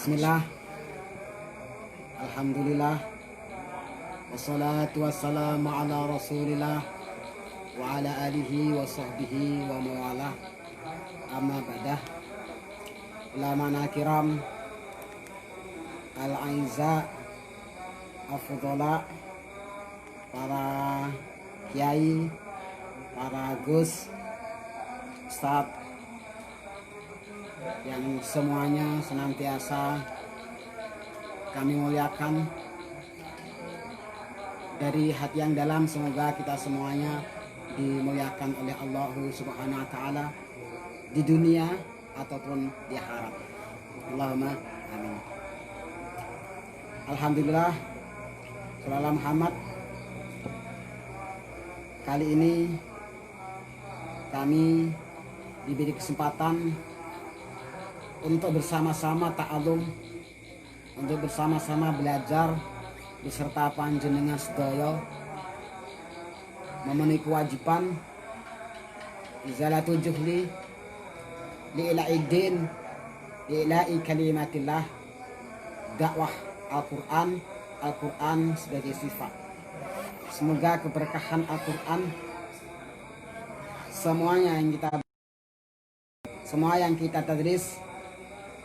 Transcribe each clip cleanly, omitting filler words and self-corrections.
Bismillah, Alhamdulillah, wassalatu wassalamu ala rasulillah wa ala alihi wa sahbihi wa mawalah. Amma ba'dah. Ulamana kiram, al-aiza, afdhala, para kiai, para gus, ustadz, yang semuanya senantiasa kami muliakan dari hati yang dalam. Semoga kita semuanya dimuliakan oleh Allah Subhanahu wa Ta'ala di dunia ataupun di akhirat. Allahumma amin. Alhamdulillah, Sallallahu Muhammad. Kali ini kami diberi kesempatan untuk bersama-sama ta'alum, untuk bersama-sama belajar beserta panjenengan sedaya, memenuhi kewajiban izalatul juhli li'ila'i din, li'ila'i kalimatillah, dakwah Al-Quran sebagai sifat. Semoga keberkahan Al-Quran semua yang kita tadris,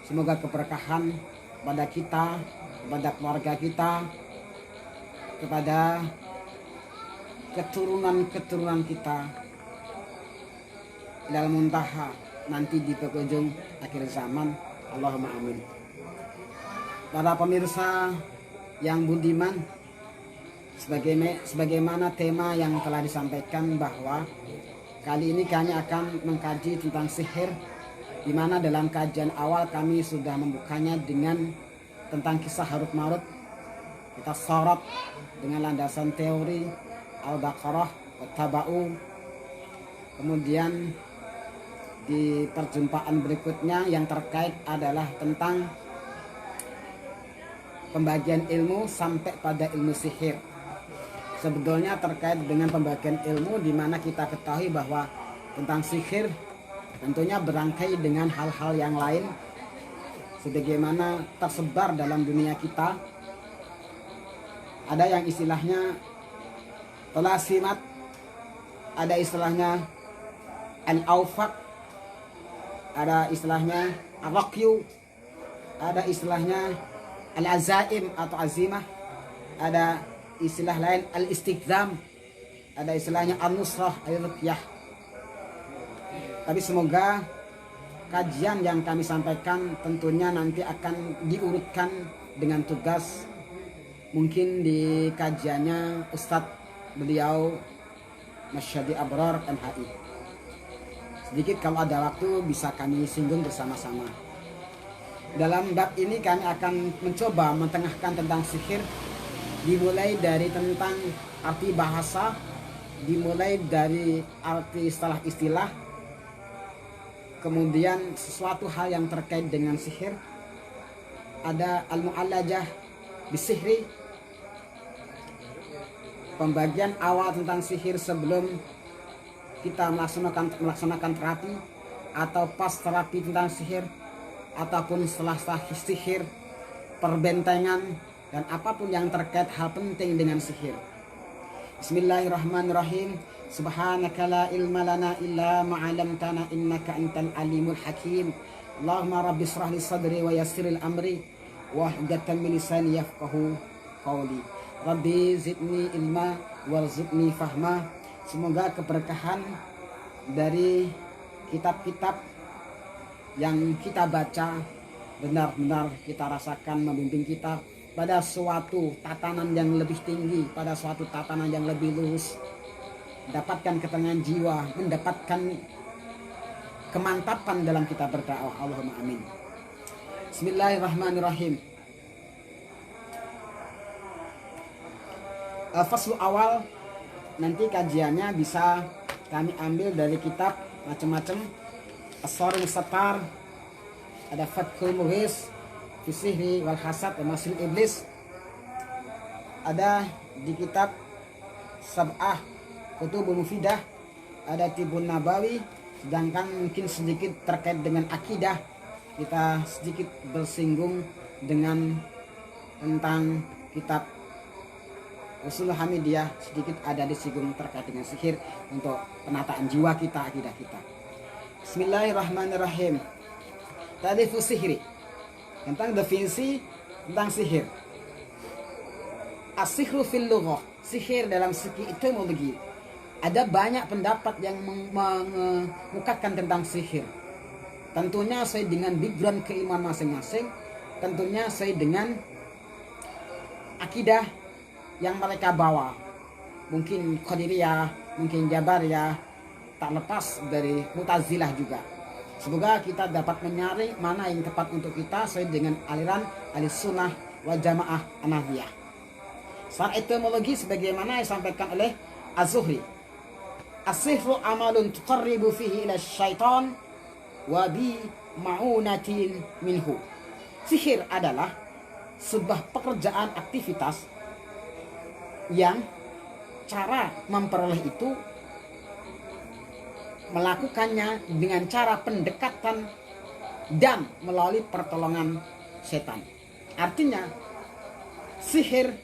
semoga keberkahan pada kita, kepada keluarga kita, kepada keturunan-keturunan kita, ilal muntaha, nanti di penghujung akhir zaman. Allahumma amin. Para pemirsa yang budiman, sebagaimana tema yang telah disampaikan, bahwa kali ini kami akan mengkaji tentang sihir, di mana dalam kajian awal kami sudah membukanya dengan tentang kisah Harut Marut. Kita sorot dengan landasan teori Al-Baqarah, At-Taba'u. Kemudian di perjumpaan berikutnya yang terkait adalah tentang pembagian ilmu sampai pada ilmu sihir. Sebetulnya terkait dengan pembagian ilmu, di mana kita ketahui bahwa tentang sihir tentunya berangkai dengan hal-hal yang lain sebagaimana tersebar dalam dunia kita. Ada yang istilahnya talasimat, ada istilahnya al-awfaq, ada istilahnya al-raqyu, ada istilahnya al-azaim atau azimah, ada istilah lain al-istiqzam, ada istilahnya al-nusrah, al-ruqyah. Tapi semoga kajian yang kami sampaikan tentunya nanti akan diurutkan dengan tugas. Mungkin di kajiannya Ustadz beliau Masyadi Abrar MHI. Sedikit kalau ada waktu bisa kami singgung bersama-sama. Dalam bab ini kami akan mencoba mentengahkan tentang sihir, dimulai dari tentang arti bahasa, dimulai dari arti istilah-istilah, kemudian sesuatu hal yang terkait dengan sihir, ada al-mu'allajah bisihri, pembagian awal tentang sihir sebelum kita melaksanakan terapi, atau pas terapi tentang sihir, ataupun setelah sihir, perbentengan, dan apapun yang terkait hal penting dengan sihir. Bismillahirrahmanirrahim. Subhanaka la ilma lana illa ma 'allamtana innaka antal alimul hakim. Allahumma rabbi shrah li sadri wa yassir li amri wahlul min lisani yafqahu qawli. Rabbi zidni ilma warzuqni fahma. Semoga keberkahan dari kitab-kitab yang kita baca benar-benar kita rasakan membimbing kita pada suatu tatanan yang lebih tinggi, pada suatu tatanan yang lebih lurus, mendapatkan ketenangan jiwa, mendapatkan kemantapan dalam kita berdakwah. Allahumma amin. Bismillahirrahmanirrahim. Faslu awal, nanti kajiannya bisa kami ambil dari kitab macam-macam. As-Sarim Satar, ada Fathul Mughis fi Sihri wal Hasad wa Masril Iblis, ada di kitab Sab'ah Kutubul Mufidah, ada Tibun Nabawi. Sedangkan mungkin sedikit terkait dengan akidah, kita sedikit bersinggung dengan tentang kitab Ushul Hamidiyah, sedikit ada disinggung terkait dengan sihir untuk penataan jiwa kita, akidah kita. Bismillahirrahmanirrahim. Ta'rifu sihri, tentang definisi tentang sihir. As-sihru fil lughah, sihir dalam segi etimologi. Ada banyak pendapat yang mengukakan tentang sihir. Tentunya sesuai dengan background keimanan masing-masing, tentunya sesuai dengan akidah yang mereka bawa. Mungkin Qadiriyah, mungkin Jabariyah, tak lepas dari Mu'tazilah juga. Semoga kita dapat menyaring mana yang tepat untuk kita sesuai dengan aliran Ahlussunnah wal Jamaah Ahmadiyah. Secara etimologi sebagaimana yang disampaikan oleh Az-Zuhri, as-sihru amalun tuqarribu fihi ila syaitan wa bi ma'unatin minhu. Sihir adalah sebuah pekerjaan aktivitas yang cara memperoleh itu melakukannya dengan cara pendekatan dan melalui pertolongan setan. Artinya sihir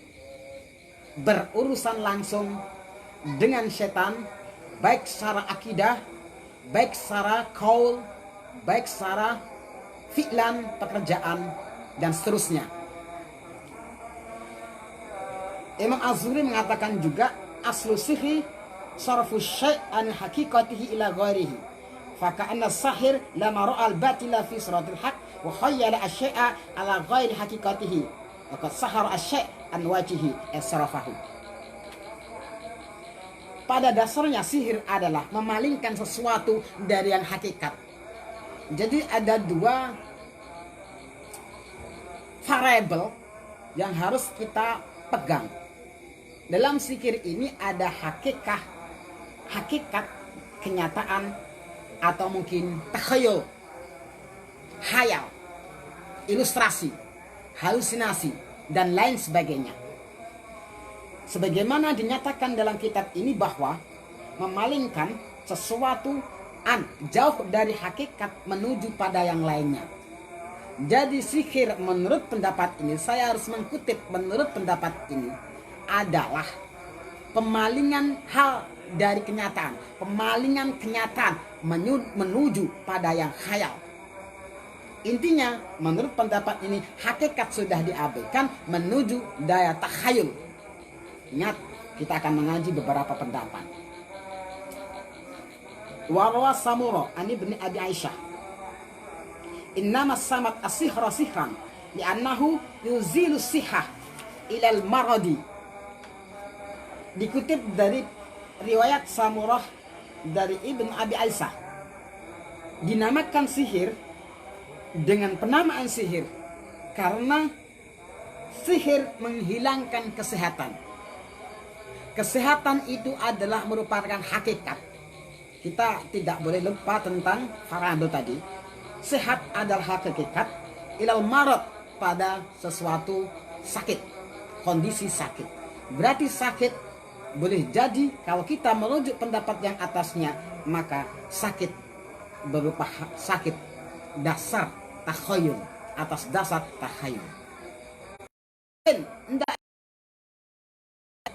berurusan langsung dengan setan, baik secara akidah, baik secara qaul, baik secara fi'lan, pekerjaan, dan seterusnya. Imam Az-Zuhri mengatakan juga aslu sihri sarfu syai' an haqiqatihi ila ghairihi. Faka'anna sahir lama ra'al batila fi suratil haq wa khayyala asy-syai'a ala ghairi haqiqatihi. Wa sahara asy-syai' an wajihi asrafahu. Pada dasarnya sihir adalah memalingkan sesuatu dari yang hakikat. Jadi ada dua variabel yang harus kita pegang. Dalam sihir ini ada hakikat, kenyataan, atau mungkin takhayul, hayal, ilustrasi, halusinasi, dan lain sebagainya. Sebagaimana dinyatakan dalam kitab ini bahwa memalingkan sesuatu jauh dari hakikat menuju pada yang lainnya. Jadi sihir menurut pendapat ini, saya harus mengkutip menurut pendapat ini, adalah pemalingan hal dari kenyataan, pemalingan kenyataan menuju pada yang khayal. Intinya menurut pendapat ini hakikat sudah diabaikan menuju daya takhayul. Ingat, kita akan mengaji beberapa pendapat. Warwa Samura ani bin Abi Aisyah, innama samat as-sihra sihran li'annahu yuzilu sihah ilal maradi. Dikutip dari riwayat Samurah dari Ibn Abi Aisyah, dinamakan sihir dengan penamaan sihir karena sihir menghilangkan kesehatan. Kesehatan itu adalah merupakan hakikat. Kita tidak boleh lupa tentang faradu tadi. Sehat adalah hakikat, ilal marad pada sesuatu sakit, kondisi sakit. Berarti sakit boleh jadi kalau kita merujuk pendapat yang atasnya, maka sakit berupa sakit dasar takhayul, atas dasar takhayul.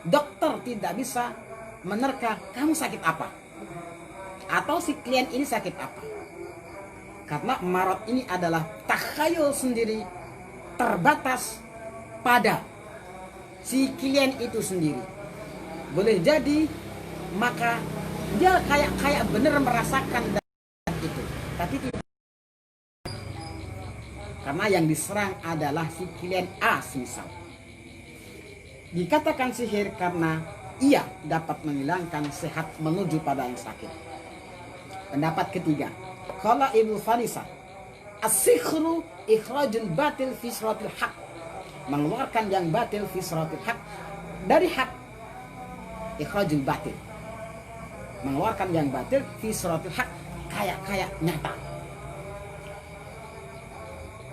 Dokter tidak bisa menerka kamu sakit apa atau si klien ini sakit apa, karena marad ini adalah takhayul sendiri, terbatas pada si klien itu sendiri. Boleh jadi maka dia kayak benar merasakan itu, tapi tidak, karena yang diserang adalah si klien A misal. Dikatakan sihir karena ia dapat menghilangkan sehat menuju pada yang sakit. Pendapat ketiga, qala Ibnu Farisa, as-sihru ikhrajul batil fi siratil haq, mengeluarkan yang batil fi siratil haq dari hak. Ikhrajul batil, mengeluarkan yang batil fi siratil haq, kayak nyata.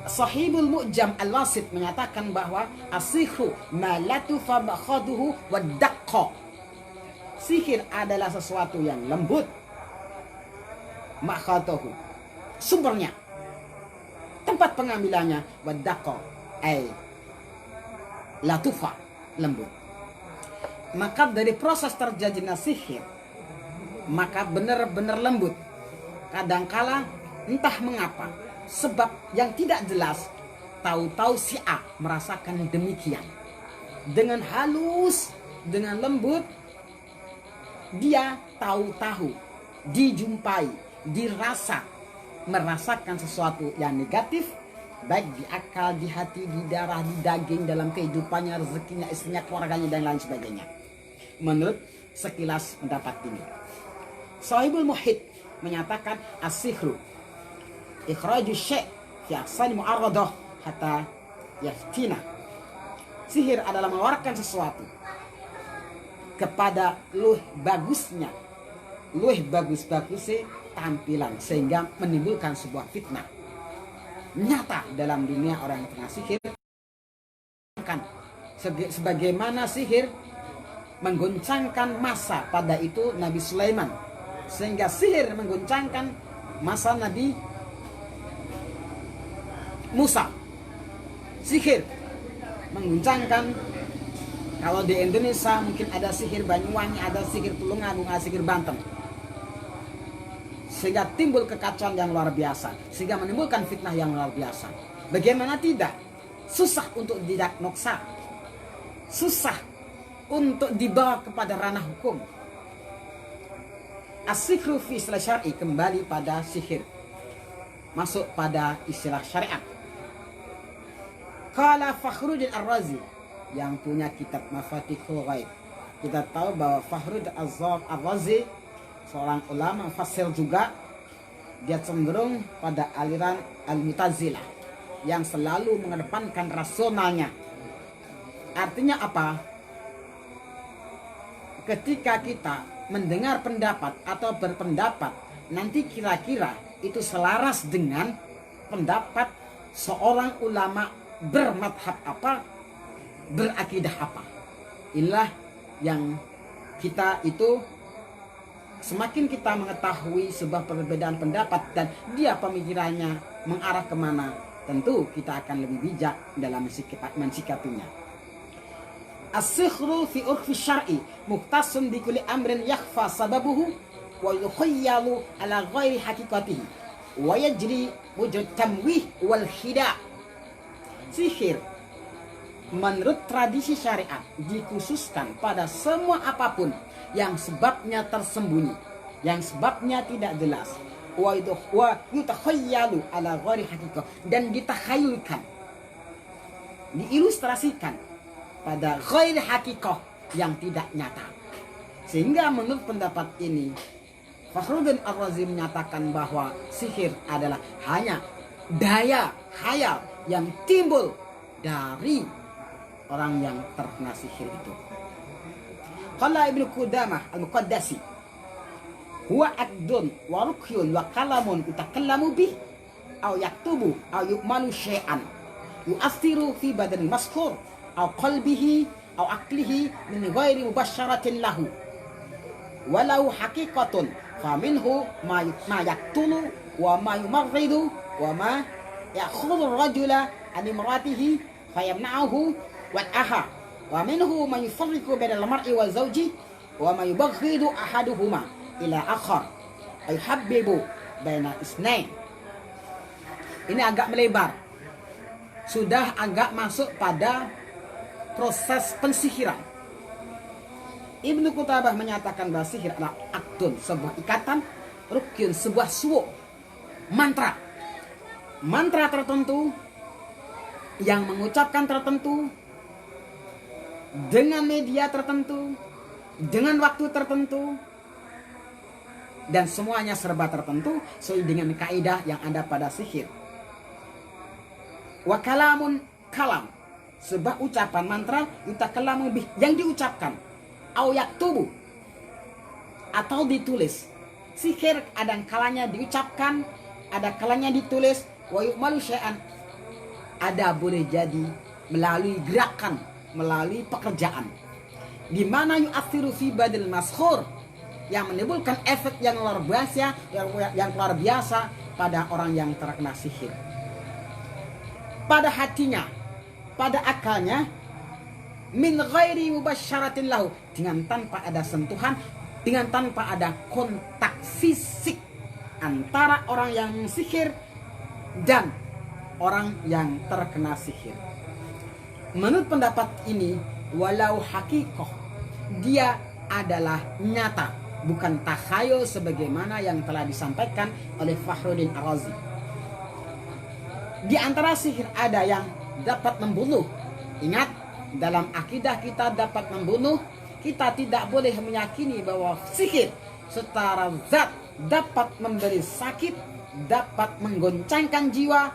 Sahibul Mu'jam Al-Wasit menyatakan bahwa as-sihru ma latufa bakhaduhu wa daqqa. Sihir adalah sesuatu yang lembut, makhatuhu, sumbernya, tempat pengambilannya wadaqqa ay latufa, lembut. Maka dari proses terjadinya sihir, maka benar-benar lembut. Kadangkala entah mengapa, sebab yang tidak jelas, tahu-tahu si A merasakan demikian. Dengan halus, dengan lembut, dia tahu-tahu, dijumpai, dirasa, merasakan sesuatu yang negatif, baik di akal, di hati, di darah, di daging, dalam kehidupannya, rezekinya, istrinya, keluarganya, dan lain sebagainya. Menurut sekilas pendapat ini, Sahibul Muhit menyatakan as-sihru ikhraju syai' fi aqsani mu'arradah hatta yaftina. Sihir adalah mengeluarkan sesuatu kepada luwih bagusnya, luwih bagus-bagusnya tampilan, sehingga menimbulkan sebuah fitnah. Nyata dalam dunia orang yang kena sihir, sebagaimana sihir menggoncangkan masa pada itu Nabi Sulaiman, sehingga sihir menggoncangkan masa Nabi Musa. Sihir menggoncangkan, kalau di Indonesia mungkin ada sihir Banyuwangi, ada sihir Tulungagung, ada sihir Banten, sehingga timbul kekacauan yang luar biasa, sehingga menimbulkan fitnah yang luar biasa. Bagaimana tidak? Susah untuk didiagnosa, susah untuk dibawa kepada ranah hukum. As-sihru fi istilah syar'i, kembali pada sihir, masuk pada istilah syariat. Qala Fakhruddin Ar-Razi, yang punya kitab Mafatihul Ghaib. Kita tahu bahwa Fakhruddin Ar-Razi seorang ulama fasir juga. Dia cenderung pada aliran Al-Mu'tazilah yang selalu mengedepankan rasionalnya. Artinya apa? Ketika kita mendengar pendapat atau berpendapat, nanti kira-kira itu selaras dengan pendapat seorang ulama bermadhab apa, berakidah apa. Inilah yang kita itu, semakin kita mengetahui sebuah perbedaan pendapat dan dia pemikirannya mengarah kemana, tentu kita akan lebih bijak dalam mensikapinya. As-sihru fi urfi syar'i muqtasun bi kulli amrin yakhfa sababuhu wa yukhayyalu ala ghairi haqiqatihi wa yajri wujud tamwih wal khida'. Sihir menurut tradisi syariat dikhususkan pada semua apapun yang sebabnya tersembunyi, yang sebabnya tidak jelas, wa yutakhayyalu ala ghairi haqiqah, dan ditakhayulkan, diilustrasikan pada ghairi haqiqah, yang tidak nyata. Sehingga menurut pendapat ini, Fakhruddin Ar-Razi menyatakan bahwa sihir adalah hanya daya khayal yang timbul dari orang yang terkena sihir itu. Qala Ibnu Qudamah Al-Muqaddasi, huwa aqdun wa rukyun wa kalamun yutakallamu bih aw yaktubu aw yu'malu syai'an yu'athiru fi badan maskur aw qalbihi aw aqlihi min ghairi mubasyaratin lahu walau haqiqatun faminhu ma yaqtulu wa ma yumarridu wa ma ya'khudhu ar-rajula an imratihi fayamna'uhu wad'aha wa minhu man yufarriqu bainal mar'i wa zawji wa man yubaghidu ahaduhuma ila akhar ay habbibu baina isnain. Ini agak melebar, sudah agak masuk pada proses pensihiran. Ibnu Qudamah menyatakan bahwa sihir adalah akdun, sebuah ikatan, rukyun, sebuah suwo, mantra tertentu yang mengucapkan tertentu, dengan media tertentu, dengan waktu tertentu, dan semuanya serba tertentu sesuai dengan kaidah yang ada pada sihir. Wa kalamun, kalam, sebuah ucapan mantra, yutakallamu bih, yang diucapkan, au yaktubu, atau ditulis. Sihir ada kalanya diucapkan, ada kalanya ditulis, wa yu'malu syai'an, ada boleh jadi melalui gerakan, melalui pekerjaan, di mana yu'athiru fi badil mashur, yang menimbulkan efek yang luar biasa, yang luar biasa pada orang yang terkena sihir. pada hatinya, pada akalnya, min ghairi mubasyaratin lahu, dengan tanpa ada sentuhan, dengan tanpa ada kontak fisik antara orang yang sihir dan orang yang terkena sihir. Menurut pendapat ini, walau hakikoh, dia adalah nyata, bukan takhayul sebagaimana yang telah disampaikan oleh Fakhruddin Ar-Razi. Di antara sihir ada yang dapat membunuh. Ingat, dalam akidah kita dapat membunuh. Kita tidak boleh meyakini bahwa sihir secara zat dapat memberi sakit, dapat menggoncangkan jiwa,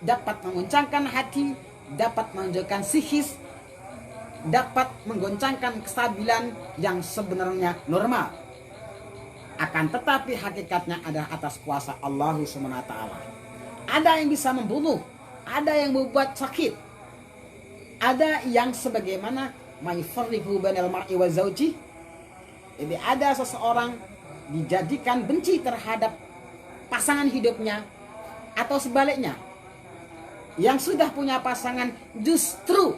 dapat menggoncangkan hati, dapat menunjukkan psikis, dapat menggoncangkan kestabilan yang sebenarnya normal. Akan tetapi hakikatnya adalah atas kuasa Allah SWT. Ada yang bisa membunuh, ada yang membuat sakit, ada yang sebagaimana mayfarriqu bainal mar'i wa zawji. Jadi ada seseorang dijadikan benci terhadap pasangan hidupnya, atau sebaliknya, yang sudah punya pasangan justru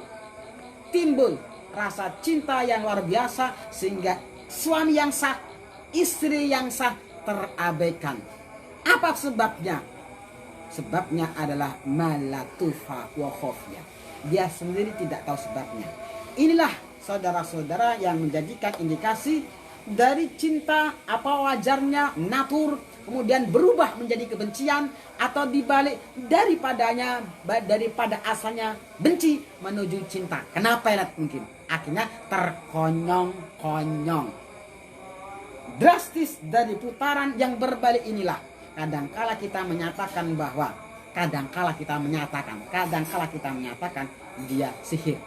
timbul rasa cinta yang luar biasa sehingga suami yang sah, istri yang sah terabaikan. Apa sebabnya? Sebabnya adalah malatufa wa khofya. Dia sendiri tidak tahu sebabnya. Inilah saudara-saudara yang menjadikan indikasi dari cinta apa wajarnya natur kemudian berubah menjadi kebencian, atau dibalik daripada asalnya benci menuju cinta. Kenapa ya mungkin? Akhirnya terkonyong-konyong. Drastis dari putaran yang berbalik inilah kadangkala kita menyatakan bahwa kadangkala kita menyatakan dia sihir.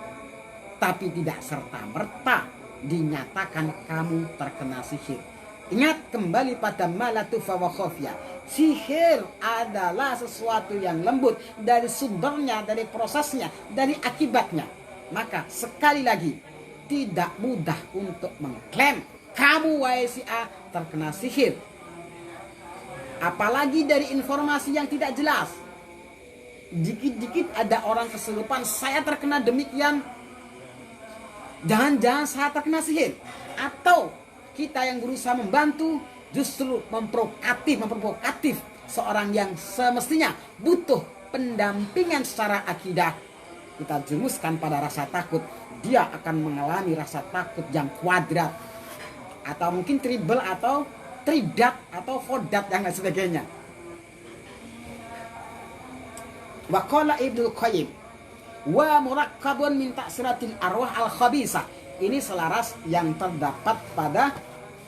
Tapi tidak serta-merta dinyatakan kamu terkena sihir. Ingat kembali pada malatufa wa khofya. Sihir adalah sesuatu yang lembut dari sumbernya, dari prosesnya, dari akibatnya. Maka sekali lagi, tidak mudah untuk mengklaim kamu wahai si A terkena sihir. Apalagi dari informasi yang tidak jelas. Dikit-dikit ada orang kesurupan, saya terkena demikian, jangan-jangan saya terkena sihir. Atau kita yang berusaha membantu justru memprovokatif seorang yang semestinya butuh pendampingan secara akidah. Kita jerumuskan pada rasa takut. Dia akan mengalami rasa takut yang kuadrat, atau mungkin triple, atau tridat, atau fodat, dan lain sebagainya. Wa qala Ibnu Qayyim wa murakkabun min ta'siratil arwah al-khabisah. Ini selaras yang terdapat pada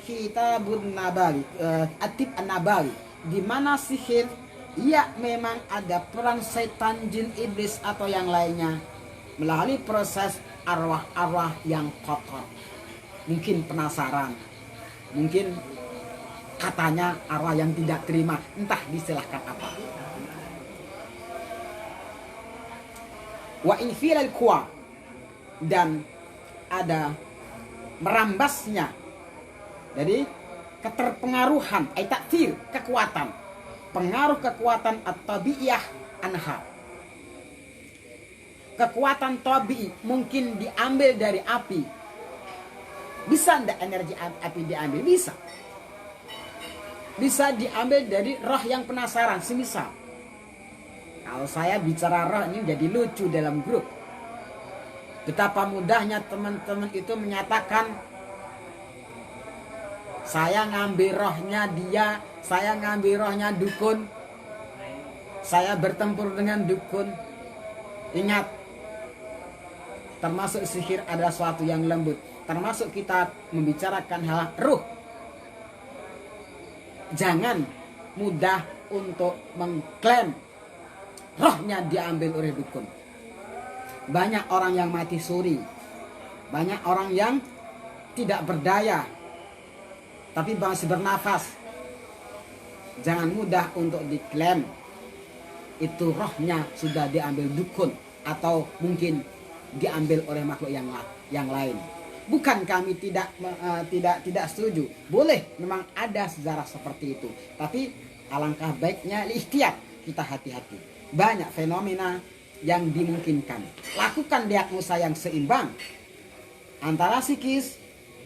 Kitabun Nabawi, Atib An-Nabawi, di mana sihir ya memang ada peran setan, jin, iblis atau yang lainnya melalui proses arwah-arwah yang kotor. Mungkin penasaran, mungkin katanya arwah yang tidak terima, entah disilahkan apa. Wa infilal kuwa, dan ada merambasnya, jadi keterpengaruhan, ta'thir, kekuatan, pengaruh kekuatan at-tabi'iyah anha. Kekuatan tabi'i mungkin diambil dari api. Bisa enggak energi api diambil? Bisa. Bisa diambil dari roh yang penasaran, semisal. Kalau saya bicara roh ini jadi lucu dalam grup. Betapa mudahnya teman-teman itu menyatakan, saya ngambil rohnya dia, saya ngambil rohnya dukun, saya bertempur dengan dukun. Ingat, termasuk sihir adalah suatu yang lembut. Termasuk kita membicarakan hal ruh. Jangan mudah untuk mengklaim rohnya diambil oleh dukun. Banyak orang yang mati suri, banyak orang yang tidak berdaya tapi masih bernafas. Jangan mudah untuk diklaim itu rohnya sudah diambil dukun, atau mungkin diambil oleh makhluk yang lain. Bukan kami tidak setuju. Boleh, memang ada sejarah seperti itu. Tapi alangkah baiknya ikhtiar, kita hati-hati. Banyak fenomena yang dimungkinkan. Lakukan diagnosa yang seimbang antara psikis,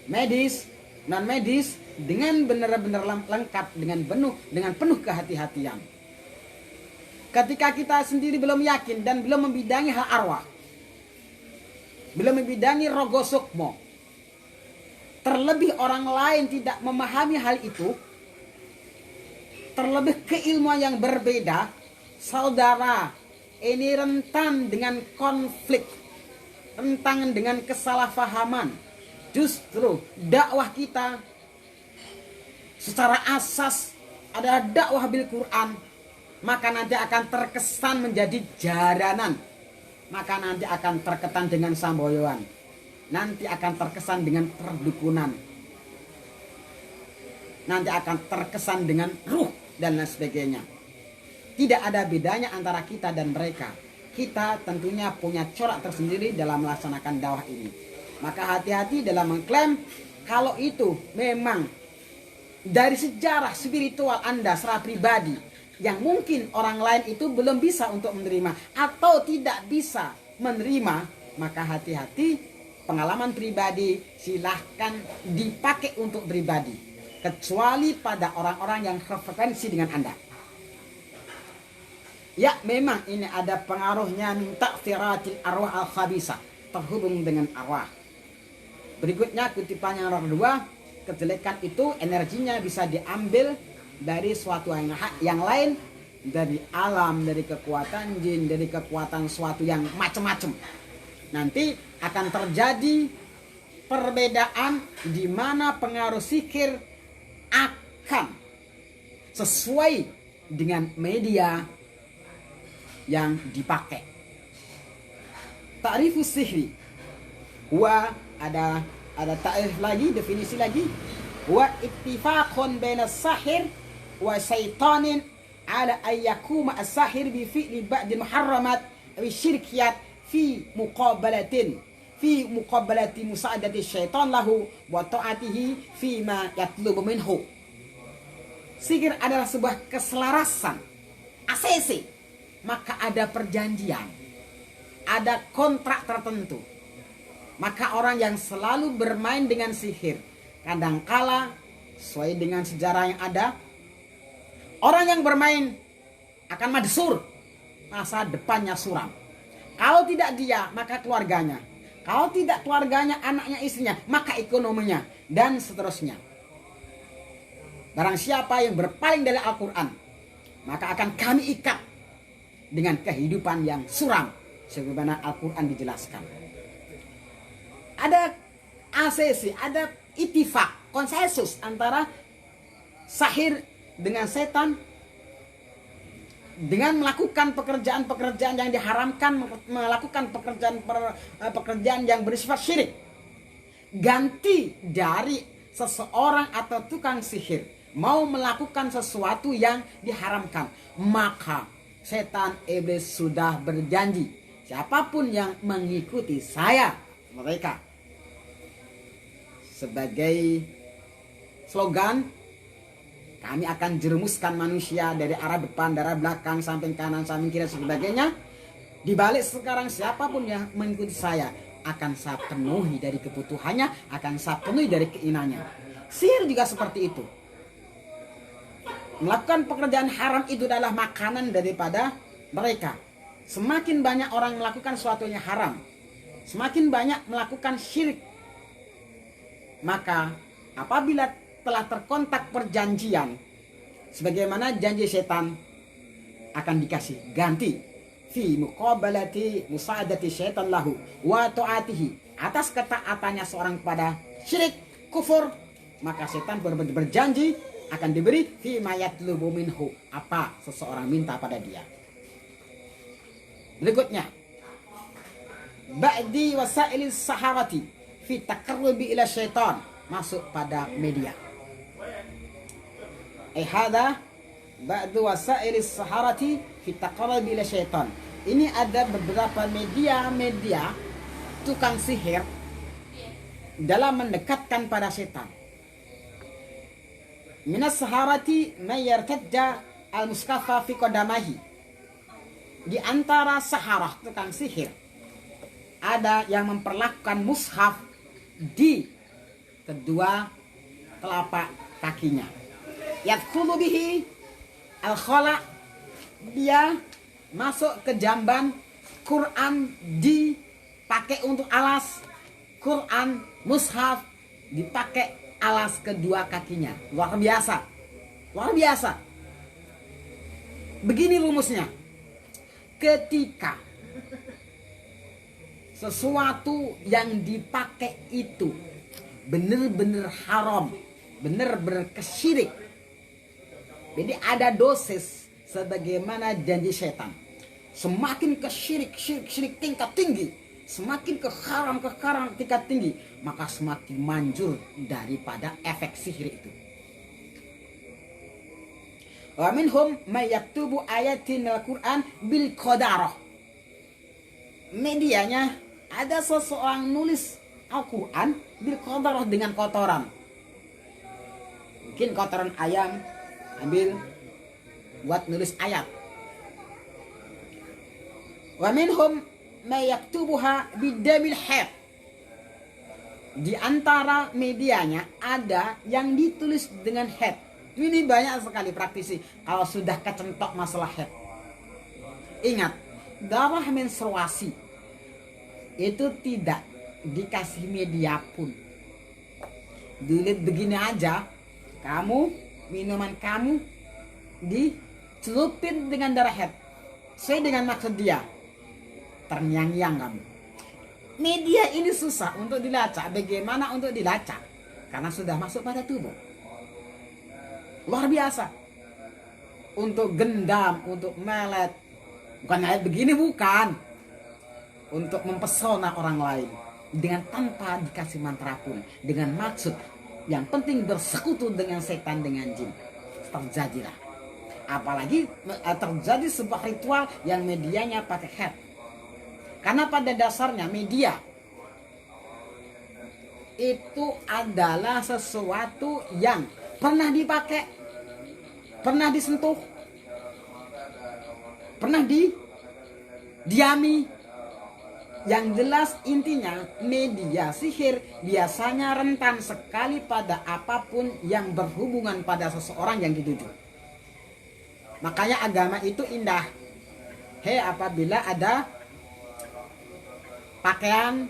medis, non medis dengan benar-benar lengkap dengan penuh kehati-hatian. Ketika kita sendiri belum yakin dan belum membidangi hal arwah, belum membidangi rogo sukmo, terlebih orang lain tidak memahami hal itu, terlebih keilmuan yang berbeda, saudara, ini rentan dengan konflik, rentan dengan kesalahpahaman. Justru dakwah kita secara asas adalah dakwah bil Quran, maka nanti akan terkesan menjadi jaranan, maka nanti akan terkesan dengan samboyoan, nanti akan terkesan dengan perdukunan, nanti akan terkesan dengan ruh dan lain sebagainya. Tidak ada bedanya antara kita dan mereka. Kita tentunya punya corak tersendiri dalam melaksanakan dakwah ini. Maka hati-hati dalam mengklaim kalau itu memang dari sejarah spiritual Anda secara pribadi yang mungkin orang lain itu belum bisa untuk menerima atau tidak bisa menerima, maka hati-hati, pengalaman pribadi silahkan dipakai untuk pribadi, kecuali pada orang-orang yang frekuensi dengan Anda. Ya, memang ini ada pengaruhnya min ta'thiratil arwah al-khabisah, terhubung dengan arwah. Berikutnya kutipan yang kedua, kejelekan itu energinya bisa diambil dari suatu yang lain, dari alam, dari kekuatan jin, dari kekuatan suatu yang macam-macam. Nanti akan terjadi perbedaan di mana pengaruh sihir akan sesuai dengan media yang dipakai. Ta'rifus sihri huwa, ada ta'rif lagi, definisi lagi, wa ittifaqun baina as-sahir wa syaitanin ala ayyakuma as-sahir bi fi'li ba'd muharramat aw syirkiyat fi muqabalati musa'adati syaitan lahu wa ta'atihi fi ma yatlubu minhu. Sihir adalah sebuah keselarasan ACC. Maka ada perjanjian, ada kontrak tertentu. Maka orang yang selalu bermain dengan sihir, kadangkala sesuai dengan sejarah yang ada, orang yang bermain akan madsur, masa depannya suram. Kalau tidak dia, maka keluarganya. Kalau tidak keluarganya, anaknya, istrinya, maka ekonominya, dan seterusnya. Barang siapa yang berpaling dari Al-Quran, maka akan kami ikat dengan kehidupan yang suram, sebagaimana Al-Quran dijelaskan. Ada ACC, ada ittifaq, konsensus antara sahir dengan setan, dengan melakukan pekerjaan-pekerjaan yang diharamkan, melakukan pekerjaan yang bersifat syirik. Ganti dari seseorang atau tukang sihir mau melakukan sesuatu yang diharamkan, maka setan iblis sudah berjanji, siapapun yang mengikuti saya, mereka, sebagai slogan, kami akan jerumuskan manusia dari arah depan, dari arah belakang, samping kanan, samping kiri, sebagainya. Dibalik sekarang siapapun yang mengikuti saya akan saya penuhi dari kebutuhannya, akan saya penuhi dari keinginannya. Sihir juga seperti itu. Melakukan pekerjaan haram itu adalah makanan daripada mereka. Semakin banyak orang melakukan sesuatu yang haram, semakin banyak melakukan syirik, maka apabila telah terkontak perjanjian, sebagaimana janji setan, akan dikasih ganti fi muqabalati musa'adati syaitan lahu wa ta'atihi, atas ketaatannya seorang pada syirik, kufur, maka setan berjanji akan diberi fi ma yatlubu minhu, apa seseorang minta pada dia. Berikutnya, ba'di wasailis saharati fi taqarrubi ila syaitan, masuk pada media. Hada ba'du wasailis saharati fi taqarrubi ila syaitan. Ini ada beberapa media tukang sihir dalam mendekatkan pada setan. Minas saharati may yartadda al-muskafa fi qadamahi. di antara saharah tukang sihir ada yang memperlakukan mushaf di kedua telapak kakinya. Yadkhulu bihi al-khala, dia masuk ke jamban, Quran dipakai untuk alas, Quran mushaf dipakai alas kedua kakinya. Luar biasa. Luar biasa. Begini rumusnya. Ketika sesuatu yang dipakai itu benar-benar haram, benar-benar kesyirik, jadi ada dosis sebagaimana janji setan. Semakin kesyirik tingkat tinggi, semakin ke haram tingkat tinggi, maka semakin manjur daripada efek sihir itu. Wa minhum may yaktubu ayatin al-Quran bil qadarah. Medianya ada seseorang nulis Al-Quran bil qadarah dengan kotoran. Mungkin kotoran ayam ambil buat nulis ayat. Wa minhum may yaktubuha bidamil haid. Di antara medianya ada yang ditulis dengan haid. Ini banyak sekali praktisi kalau sudah kecentok masalah haid. Ingat, darah menstruasi itu tidak dikasih media pun. Dilihat begini aja, minuman kamu dicelupin dengan darah haid. Sesuai dengan maksud dia, terngiang-ngiang kamu. Media ini susah untuk dilacak. Bagaimana untuk dilacak? Karena sudah masuk pada tubuh. Luar biasa. Untuk gendam, untuk melet. Bukan melet begini, bukan. Untuk mempesona orang lain. Dengan tanpa dikasih mantra pun. Dengan maksud yang penting bersekutu dengan setan, dengan jin. Terjadilah. Apalagi terjadi sebuah ritual yang medianya pakai haid. Karena pada dasarnya media itu adalah sesuatu yang pernah dipakai, pernah disentuh, pernah didiami. Yang jelas intinya media sihir biasanya rentan sekali pada apapun yang berhubungan pada seseorang yang dituju. Makanya agama itu indah. Apabila ada pakaian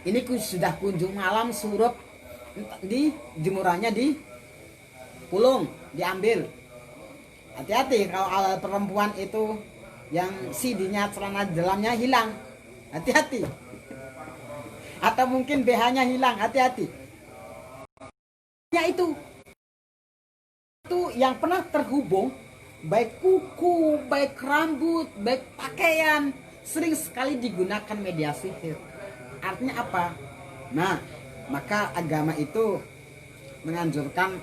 ini sudah kunjung malam surup, di jemurannya di pulung, diambil. Hati-hati kalau perempuan itu yang CD-nya, celana dalamnya hilang, hati-hati. Atau mungkin BH-nya hilang, hati-hati. Ya itu yang pernah terhubung, baik kuku, baik rambut, baik pakaian, sering sekali digunakan media sihir. Artinya apa? Nah, maka agama itu menganjurkan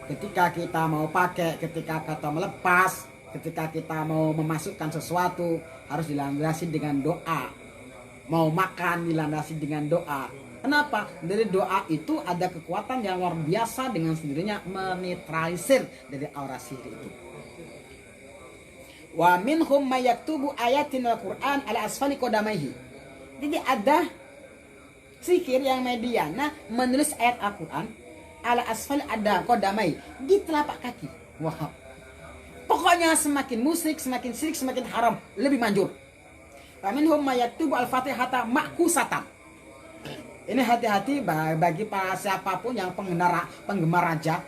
ketika kita mau pakai, ketika kita melepas, ketika kita mau memasukkan sesuatu harus dilandasi dengan doa. Mau makan dilandasi dengan doa. Kenapa? Dari doa itu ada kekuatan yang luar biasa, dengan sendirinya menetralisir dari aura sihir itu. Wa minhum may yaktubu ayatin al-Quran ala asfali qadamaihi. Jadi ada sihir yang mediana menulis ayat Al-Quran ala asfali ada qadamai, di telapak kaki. Wah. Pokoknya semakin musyrik, semakin syirik, semakin haram, lebih manjur. Wa minhum may yaktubu al-Fatihata ma'kusatan. Ini hati-hati bagi para siapapun yang penggemar raja,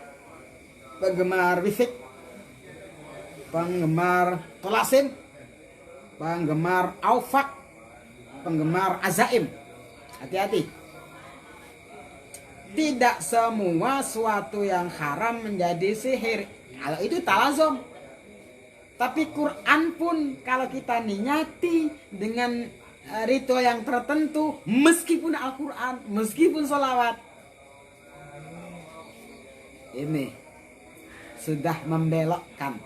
penggemar wifik, penggemar tolasim, penggemar aufak, penggemar azaim. Hati-hati. Tidak semua suatu yang haram menjadi sihir. Kalau itu talazom. Tapi Quran pun kalau kita niati dengan ritual yang tertentu, meskipun Al-Quran, meskipun sholawat, ini sudah membelokkan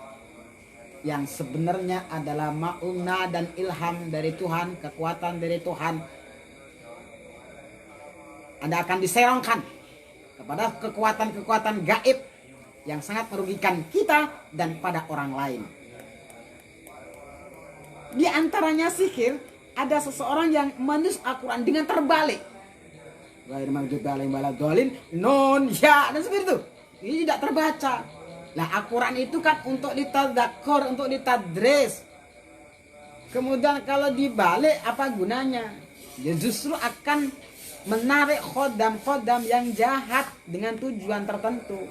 yang sebenarnya adalah ma'una dan ilham dari Tuhan, kekuatan dari Tuhan. Anda akan diserongkan kepada kekuatan-kekuatan gaib yang sangat merugikan kita dan pada orang lain. Di antaranya sihir, ada seseorang yang menulis Al-Quran dengan terbalik. Ghairil maghdubi alaihim waladdallin, nun, ya, dan seperti itu. Ini tidak terbaca. Nah, Al-Quran itu kan untuk ditadzakkar, untuk ditadris. Kemudian kalau dibalik, apa gunanya? Ya justru akan menarik khodam-khodam yang jahat dengan tujuan tertentu.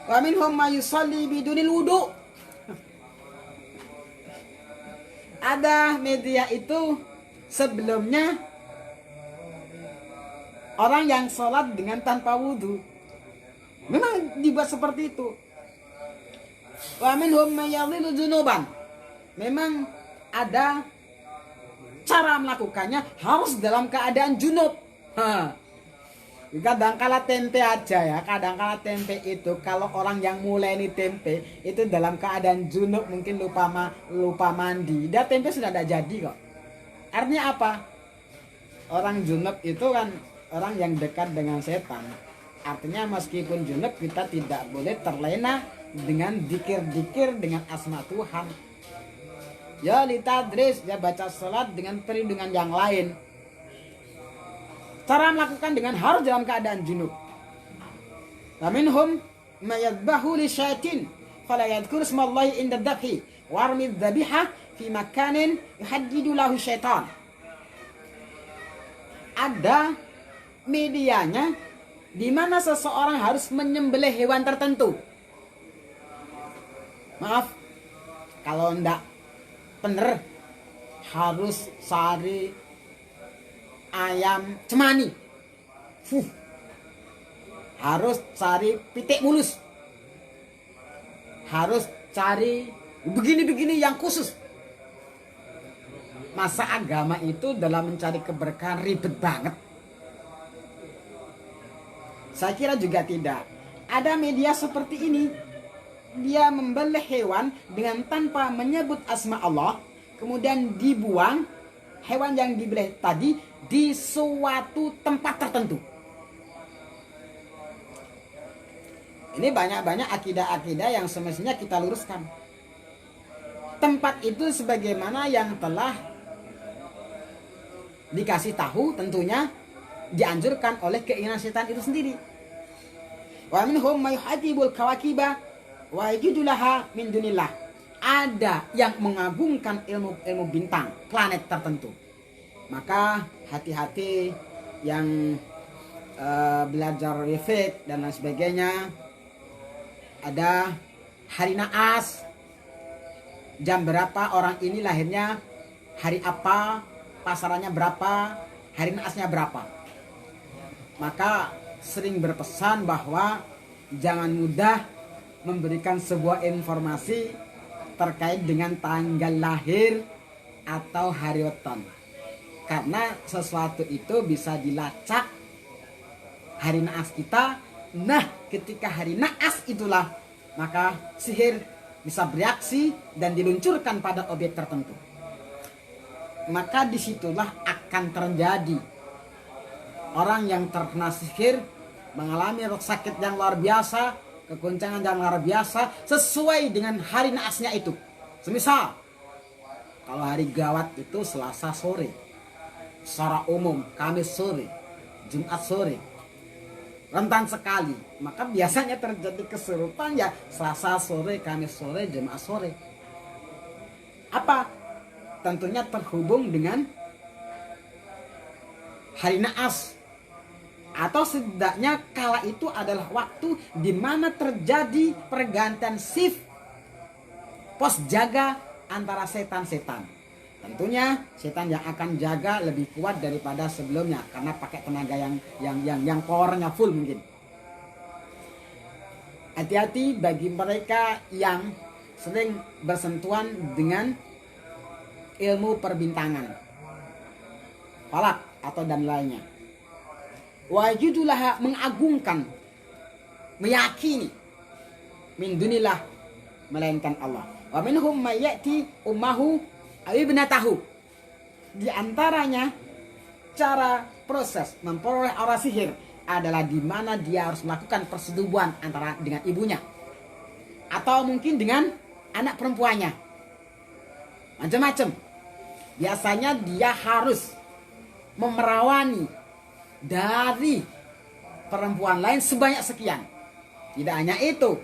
Wa minhum may yusalli bidunil wudu. Ada media itu sebelumnya orang yang sholat dengan tanpa wudhu. Memang dibuat seperti itu. Wa minhum may yadhillu junuban. Memang ada cara melakukannya harus dalam keadaan junub. Kadangkala tempe aja ya, kadangkala tempe itu kalau orang yang mulai ini tempe itu dalam keadaan junub, mungkin lupa mandi, dia tempe sudah tidak jadi kok. Artinya apa? Orang junub itu kan orang yang dekat dengan setan. Artinya meskipun junub kita tidak boleh terlena dengan dikir-dikir dengan asma Tuhan. Ya litadris, ya baca salat dengan perlindungan yang lain. Cara melakukan dengan harus dalam keadaan junub. Wa minhum may yadhbahu li syaitin fala yadhkur ismallahi inda dzabhi wa yarmi dzabiha fi makanin yuhaddidu lahu syaitan. Ada medianya di mana seseorang harus menyembelih hewan tertentu. Maaf kalau enggak bener, harus cari ayam cemani, harus cari pitik mulus, harus cari begini-begini yang khusus. Masa agama itu dalam mencari keberkahan ribet banget? Saya kira juga tidak. Ada media seperti ini, dia membelih hewan dengan tanpa menyebut asma Allah, kemudian dibuang hewan yang dibelih tadi di suatu tempat tertentu. Ini banyak-banyak akidah-akidah yang semestinya kita luruskan. Tempat itu sebagaimana yang telah dikasih tahu, tentunya dianjurkan oleh keinginan setan itu sendiri. Wa minhum may yuhadibul kawakiba wa yajidulaha min dunillah. Ada yang mengagungkan ilmu bintang, planet tertentu. Maka hati-hati yang belajar refleks dan lain sebagainya. Ada hari naas, jam berapa orang ini lahirnya, hari apa, pasarannya berapa, hari naasnya berapa. Maka sering berpesan bahwa jangan mudah memberikan sebuah informasi terkait dengan tanggal lahir atau hari weton, karena sesuatu itu bisa dilacak hari naas kita. Nah, ketika hari naas itulah maka sihir bisa bereaksi dan diluncurkan pada objek tertentu. Maka disitulah akan terjadi orang yang terkena sihir mengalami sakit yang luar biasa, kegoncangan yang luar biasa sesuai dengan hari naasnya itu. Semisal kalau hari gawat itu Selasa sore, secara umum Kamis sore, Jumat sore, rentan sekali. Maka biasanya terjadi kesurupan ya Selasa sore, Kamis sore, Jumat sore. Apa? Tentunya terhubung dengan hari naas. Atau setidaknya kala itu adalah waktu di mana terjadi pergantian shift pos jaga antara setan-setan. Tentunya setan yang akan jaga lebih kuat daripada sebelumnya karena pakai tenaga yang powernya full mungkin. Hati-hati bagi mereka yang sering bersentuhan dengan ilmu perbintangan, falak atau dan lainnya. Wajidulah mengagungkan, meyakini min dunillah melainkan Allah. Wa minhum may ya'ti ummahu aw ibnatahu. Di antaranya cara proses memperoleh aura sihir adalah di mana dia harus melakukan persetubuhan antara dengan ibunya atau mungkin dengan anak perempuannya. Macam-macam. biasanya dia harus memerawani dari perempuan lain sebanyak sekian. Tidak hanya itu,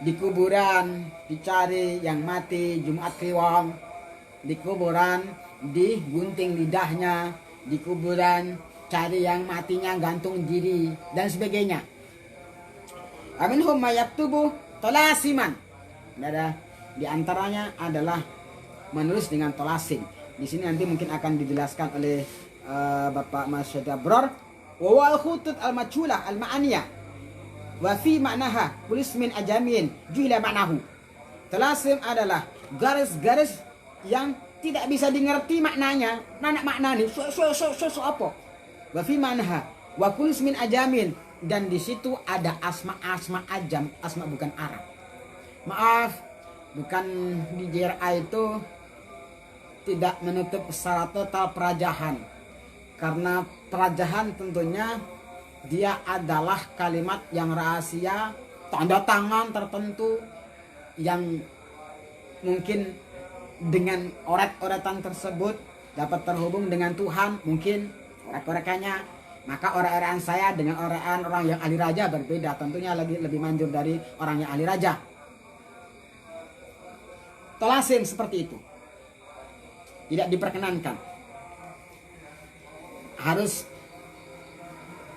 di kuburan dicari yang mati Jumat Kliwon, di kuburan digunting lidahnya, di kuburan cari yang matinya gantung diri dan sebagainya. Aminhum mayaktubu tolasiman. Di antaranya adalah menulis dengan tolasim. Di sini nanti mungkin akan dijelaskan oleh Bapak Mas Syadabror. Wa wal khutut al majhulah al ma'aniyah wa fi ma'naha tulis min ajamin juila ma'nahu. Tolasim adalah garis-garis yang tidak bisa dimengerti maknanya. Mana maknanya? So apa? Wa fi ma'naha wa tulis min ajamin, dan di situ ada asma ajam, asma bukan Arab. Maaf, bukan di JRA itu tidak menutup secara total perajahan, karena perajahan tentunya dia adalah kalimat yang rahasia, tanda tangan tertentu yang mungkin dengan oret-oretan tersebut dapat terhubung dengan Tuhan, mungkin oret-orekannya. Maka oret-oretan saya dengan oretan orang yang ahli raja berbeda, tentunya lebih manjur dari orang yang ahli raja. Tolasim seperti itu tidak diperkenankan. Harus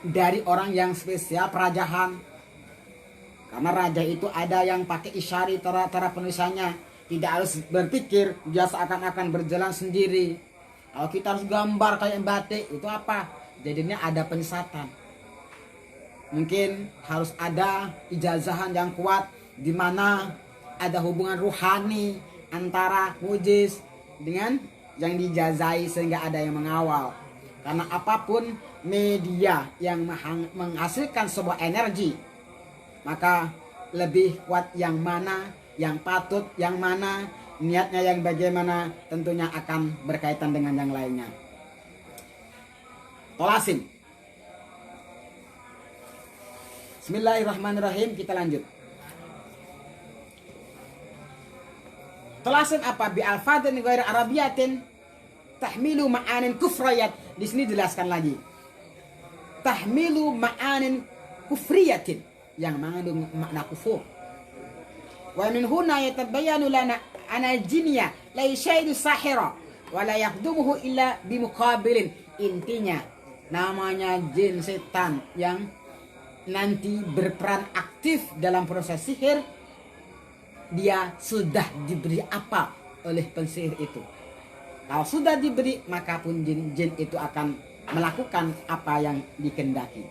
dari orang yang spesial perajahan. Karena raja itu ada yang pakai isyari cara penulisannya. Tidak harus berpikir dia seakan-akan berjalan sendiri. Kalau kita harus gambar kayak batik, itu apa? Jadinya ada penyesatan. Mungkin harus ada ijazahan yang kuat, di mana ada hubungan ruhani antara mujiz dengan yang dijazai sehingga ada yang mengawal. Karena apapun media yang menghasilkan sebuah energi, maka lebih kuat yang mana, yang patut yang mana, niatnya yang bagaimana, tentunya akan berkaitan dengan yang lainnya. Tolasim. Bismillahirrahmanirrahim, kita lanjut. Tolasim apa? Bi alfadhin ghairi arabiyatin tahmilu ma'anin kufriyat. Di sini jelaskan lagi. Tahmilu ma'anin kufriyatin, yang mengandung makna kufur. Wa min huna yatabayyanu lana ana jinnya la yashaidu sahira wa la yakhdumuhu illa bimuqabilin. Intinya namanya jin setan yang nanti berperan aktif dalam proses sihir, dia sudah diberi apa oleh pensihir itu. Kalau sudah diberi, maka pun jin itu akan melakukan apa yang dikehendaki.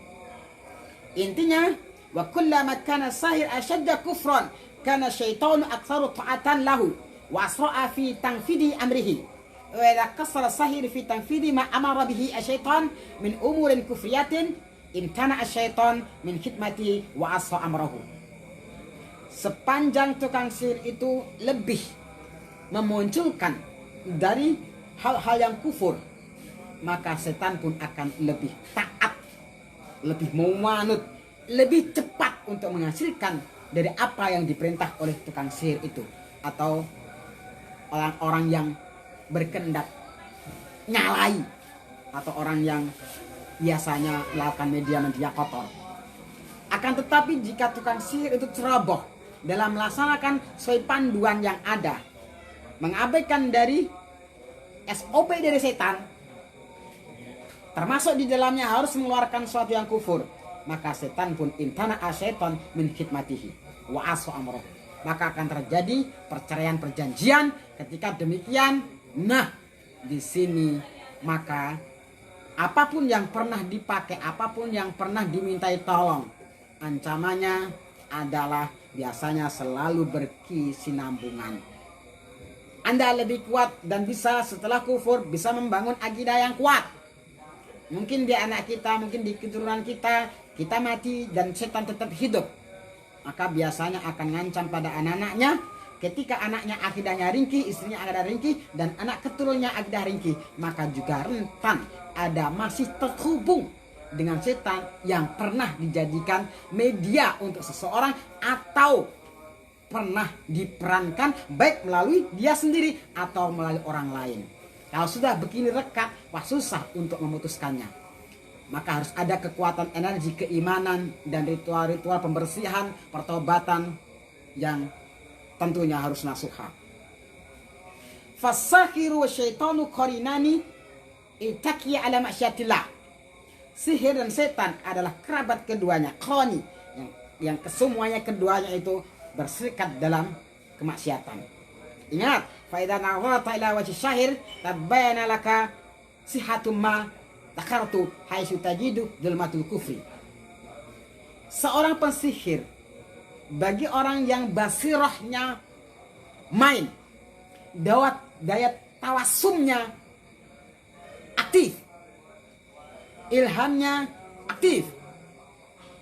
Intinya, wa kullama kana sahir ashadda kufran kana syaitanu aktsaru ta'atan lahu wa asra'a fi tanfidi amrihi. Wa idza qasara sahir fi tanfidi ma amara bihi asyaitan min umurin kufriyatin imtana asyaitan min khidmati wa asra amrahu. Sepanjang tukang sihir itu lebih memunculkan dari hal-hal yang kufur, maka setan pun akan lebih taat, lebih mau manut, lebih cepat untuk menghasilkan dari apa yang diperintah oleh tukang sihir itu, atau orang-orang yang berkehendak nyalai, atau orang yang biasanya melakukan media kotor. Akan tetapi jika tukang sihir itu ceroboh dalam melaksanakan sesuai panduan yang ada, mengabaikan dari SOP dari setan, termasuk di dalamnya harus mengeluarkan sesuatu yang kufur, maka setan pun intana asyaiton min khidmatihi wa asu amroh, maka akan terjadi perceraian perjanjian. Ketika demikian, nah di sini maka apapun yang pernah dipakai, apapun yang pernah dimintai tolong, ancamannya adalah biasanya selalu berkesinambungan. Anda lebih kuat dan bisa setelah kufur bisa membangun akidah yang kuat. Mungkin di anak kita, mungkin di keturunan kita, kita mati dan setan tetap hidup. Maka biasanya akan ngancam pada anak-anaknya. Ketika anaknya akidahnya ringkih, istrinya akidah ringkih, dan anak keturunannya akidah ringkih, maka juga rentan ada masih terhubung dengan setan yang pernah dijadikan media untuk seseorang atau pernah diperankan baik melalui dia sendiri atau melalui orang lain. Kalau sudah begini rekat, wah susah untuk memutuskannya. Maka harus ada kekuatan energi keimanan dan ritual-ritual pembersihan, pertobatan yang tentunya harus nasuha. Fasahiru wa syaitanu qarinani itaqiya ala maksiatillah. Sihir dan setan adalah kerabat keduanya, qani, yang kesemuanya keduanya itu berserikat dalam kemaksiatan. Ingat, fa idza nazarta ila wajhi syahir tabayyana laka sihhatum ma takartu haitsu tajidu zulmatul kufri. Seorang pensihir bagi orang yang basirahnya main, daya tawasumnya aktif, ilhamnya aktif,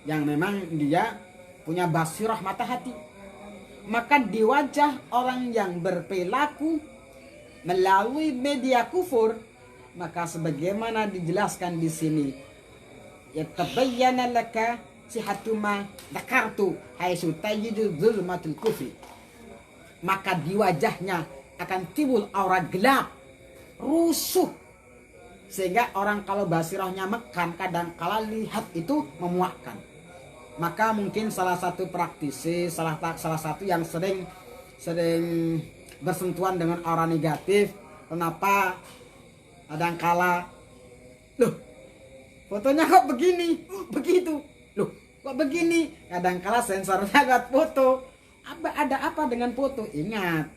yang memang dia punya basirah mata hati, maka di wajah orang yang berperilaku melalui media kufur, maka sebagaimana dijelaskan di sini, yatabayyana laka sihatuma dakartu haitsu tajidu zulmatul kufri, maka di wajahnya akan timbul aura gelap, rusuh, sehingga orang kalau basirahnya mekan kadang kala lihat itu memuakkan. Maka mungkin salah satu praktisi, salah satu yang sering bersentuhan dengan aura negatif, kenapa kadangkala, loh fotonya kok begini, begitu, loh kok begini, kadangkala sensornya buat foto, ada apa dengan foto? Ingat,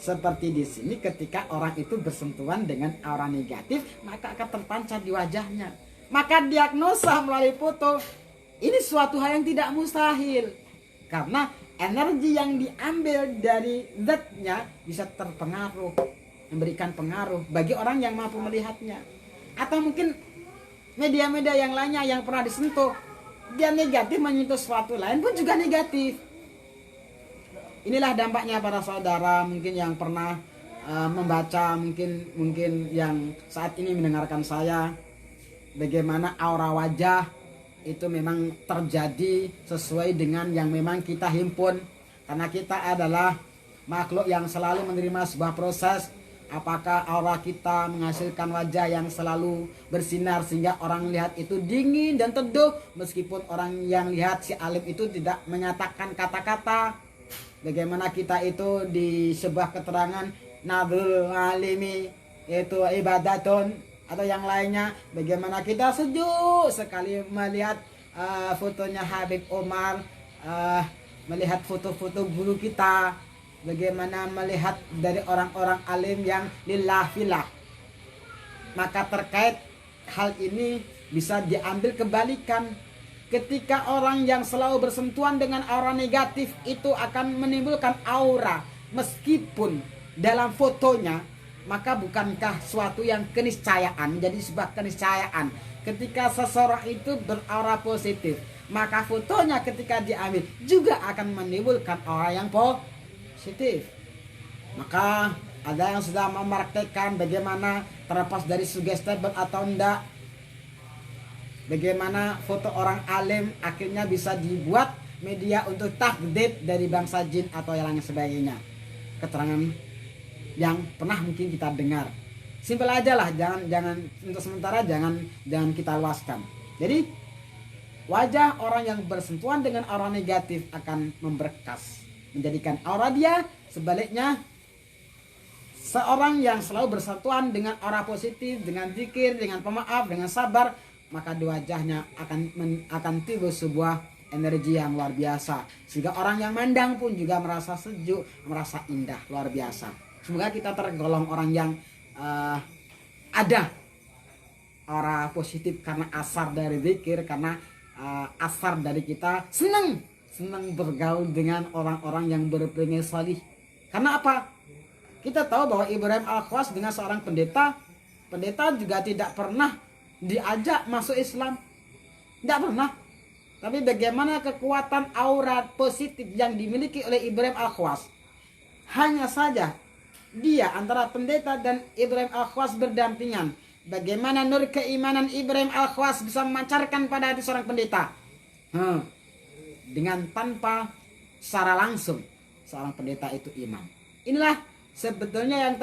seperti di sini ketika orang itu bersentuhan dengan aura negatif, maka akan terpancar di wajahnya. Maka diagnosa melalui foto, ini suatu hal yang tidak mustahil, karena energi yang diambil dari zatnya bisa terpengaruh, memberikan pengaruh bagi orang yang mampu melihatnya. Atau mungkin media-media yang lainnya yang pernah disentuh, dia negatif menyentuh sesuatu lain pun juga negatif. Inilah dampaknya para saudara mungkin yang pernah membaca, mungkin yang saat ini mendengarkan saya, bagaimana aura wajah itu memang terjadi sesuai dengan yang memang kita himpun, karena kita adalah makhluk yang selalu menerima sebuah proses. Apakah aura kita menghasilkan wajah yang selalu bersinar sehingga orang lihat itu dingin dan teduh, meskipun orang yang lihat si alim itu tidak menyatakan kata-kata. Bagaimana kita itu di sebuah keterangan nadrul alimi itu ibadatun atau yang lainnya, bagaimana kita sejuk sekali melihat fotonya Habib Omar, melihat foto-foto guru kita, bagaimana melihat dari orang-orang alim yang lillah fillah. Maka terkait hal ini bisa diambil kebalikan. Ketika orang yang selalu bersentuhan dengan aura negatif itu akan menimbulkan aura meskipun dalam fotonya, maka bukankah suatu yang keniscayaan, jadi sebuah keniscayaan ketika seseorang itu beraura positif, maka fotonya ketika diambil juga akan menimbulkan aura yang positif. Maka ada yang sudah mempraktekkan bagaimana terlepas dari sugestible atau enggak, bagaimana foto orang alim akhirnya bisa dibuat media untuk takdib dari bangsa jin atau yang lain sebagainya. Keterangan yang pernah mungkin kita dengar. Simpel aja lah, jangan untuk sementara jangan kita luaskan. Jadi wajah orang yang bersentuhan dengan aura negatif akan memberkas, menjadikan aura dia. Sebaliknya, seorang yang selalu bersentuhan dengan aura positif, dengan zikir, dengan pemaaf, dengan sabar, maka di wajahnya akan timbul sebuah energi yang luar biasa, sehingga orang yang mandang pun juga merasa sejuk, merasa indah, luar biasa. Semoga kita tergolong orang yang ada aura positif karena asar dari zikir, karena asar dari kita senang bergaul dengan orang-orang yang berperingkat salih. Karena apa? Kita tahu bahwa Ibrahim Al-Khawas dengan seorang pendeta juga tidak pernah diajak masuk Islam, tidak pernah. Tapi bagaimana kekuatan aura positif yang dimiliki oleh Ibrahim Al-Khawas? Hanya saja dia antara pendeta dan Ibrahim Al-Khawas berdampingan. Bagaimana nur keimanan Ibrahim Al-Khawas bisa memancarkan pada hati seorang pendeta? Dengan tanpa secara langsung seorang pendeta itu imam. Inilah sebetulnya yang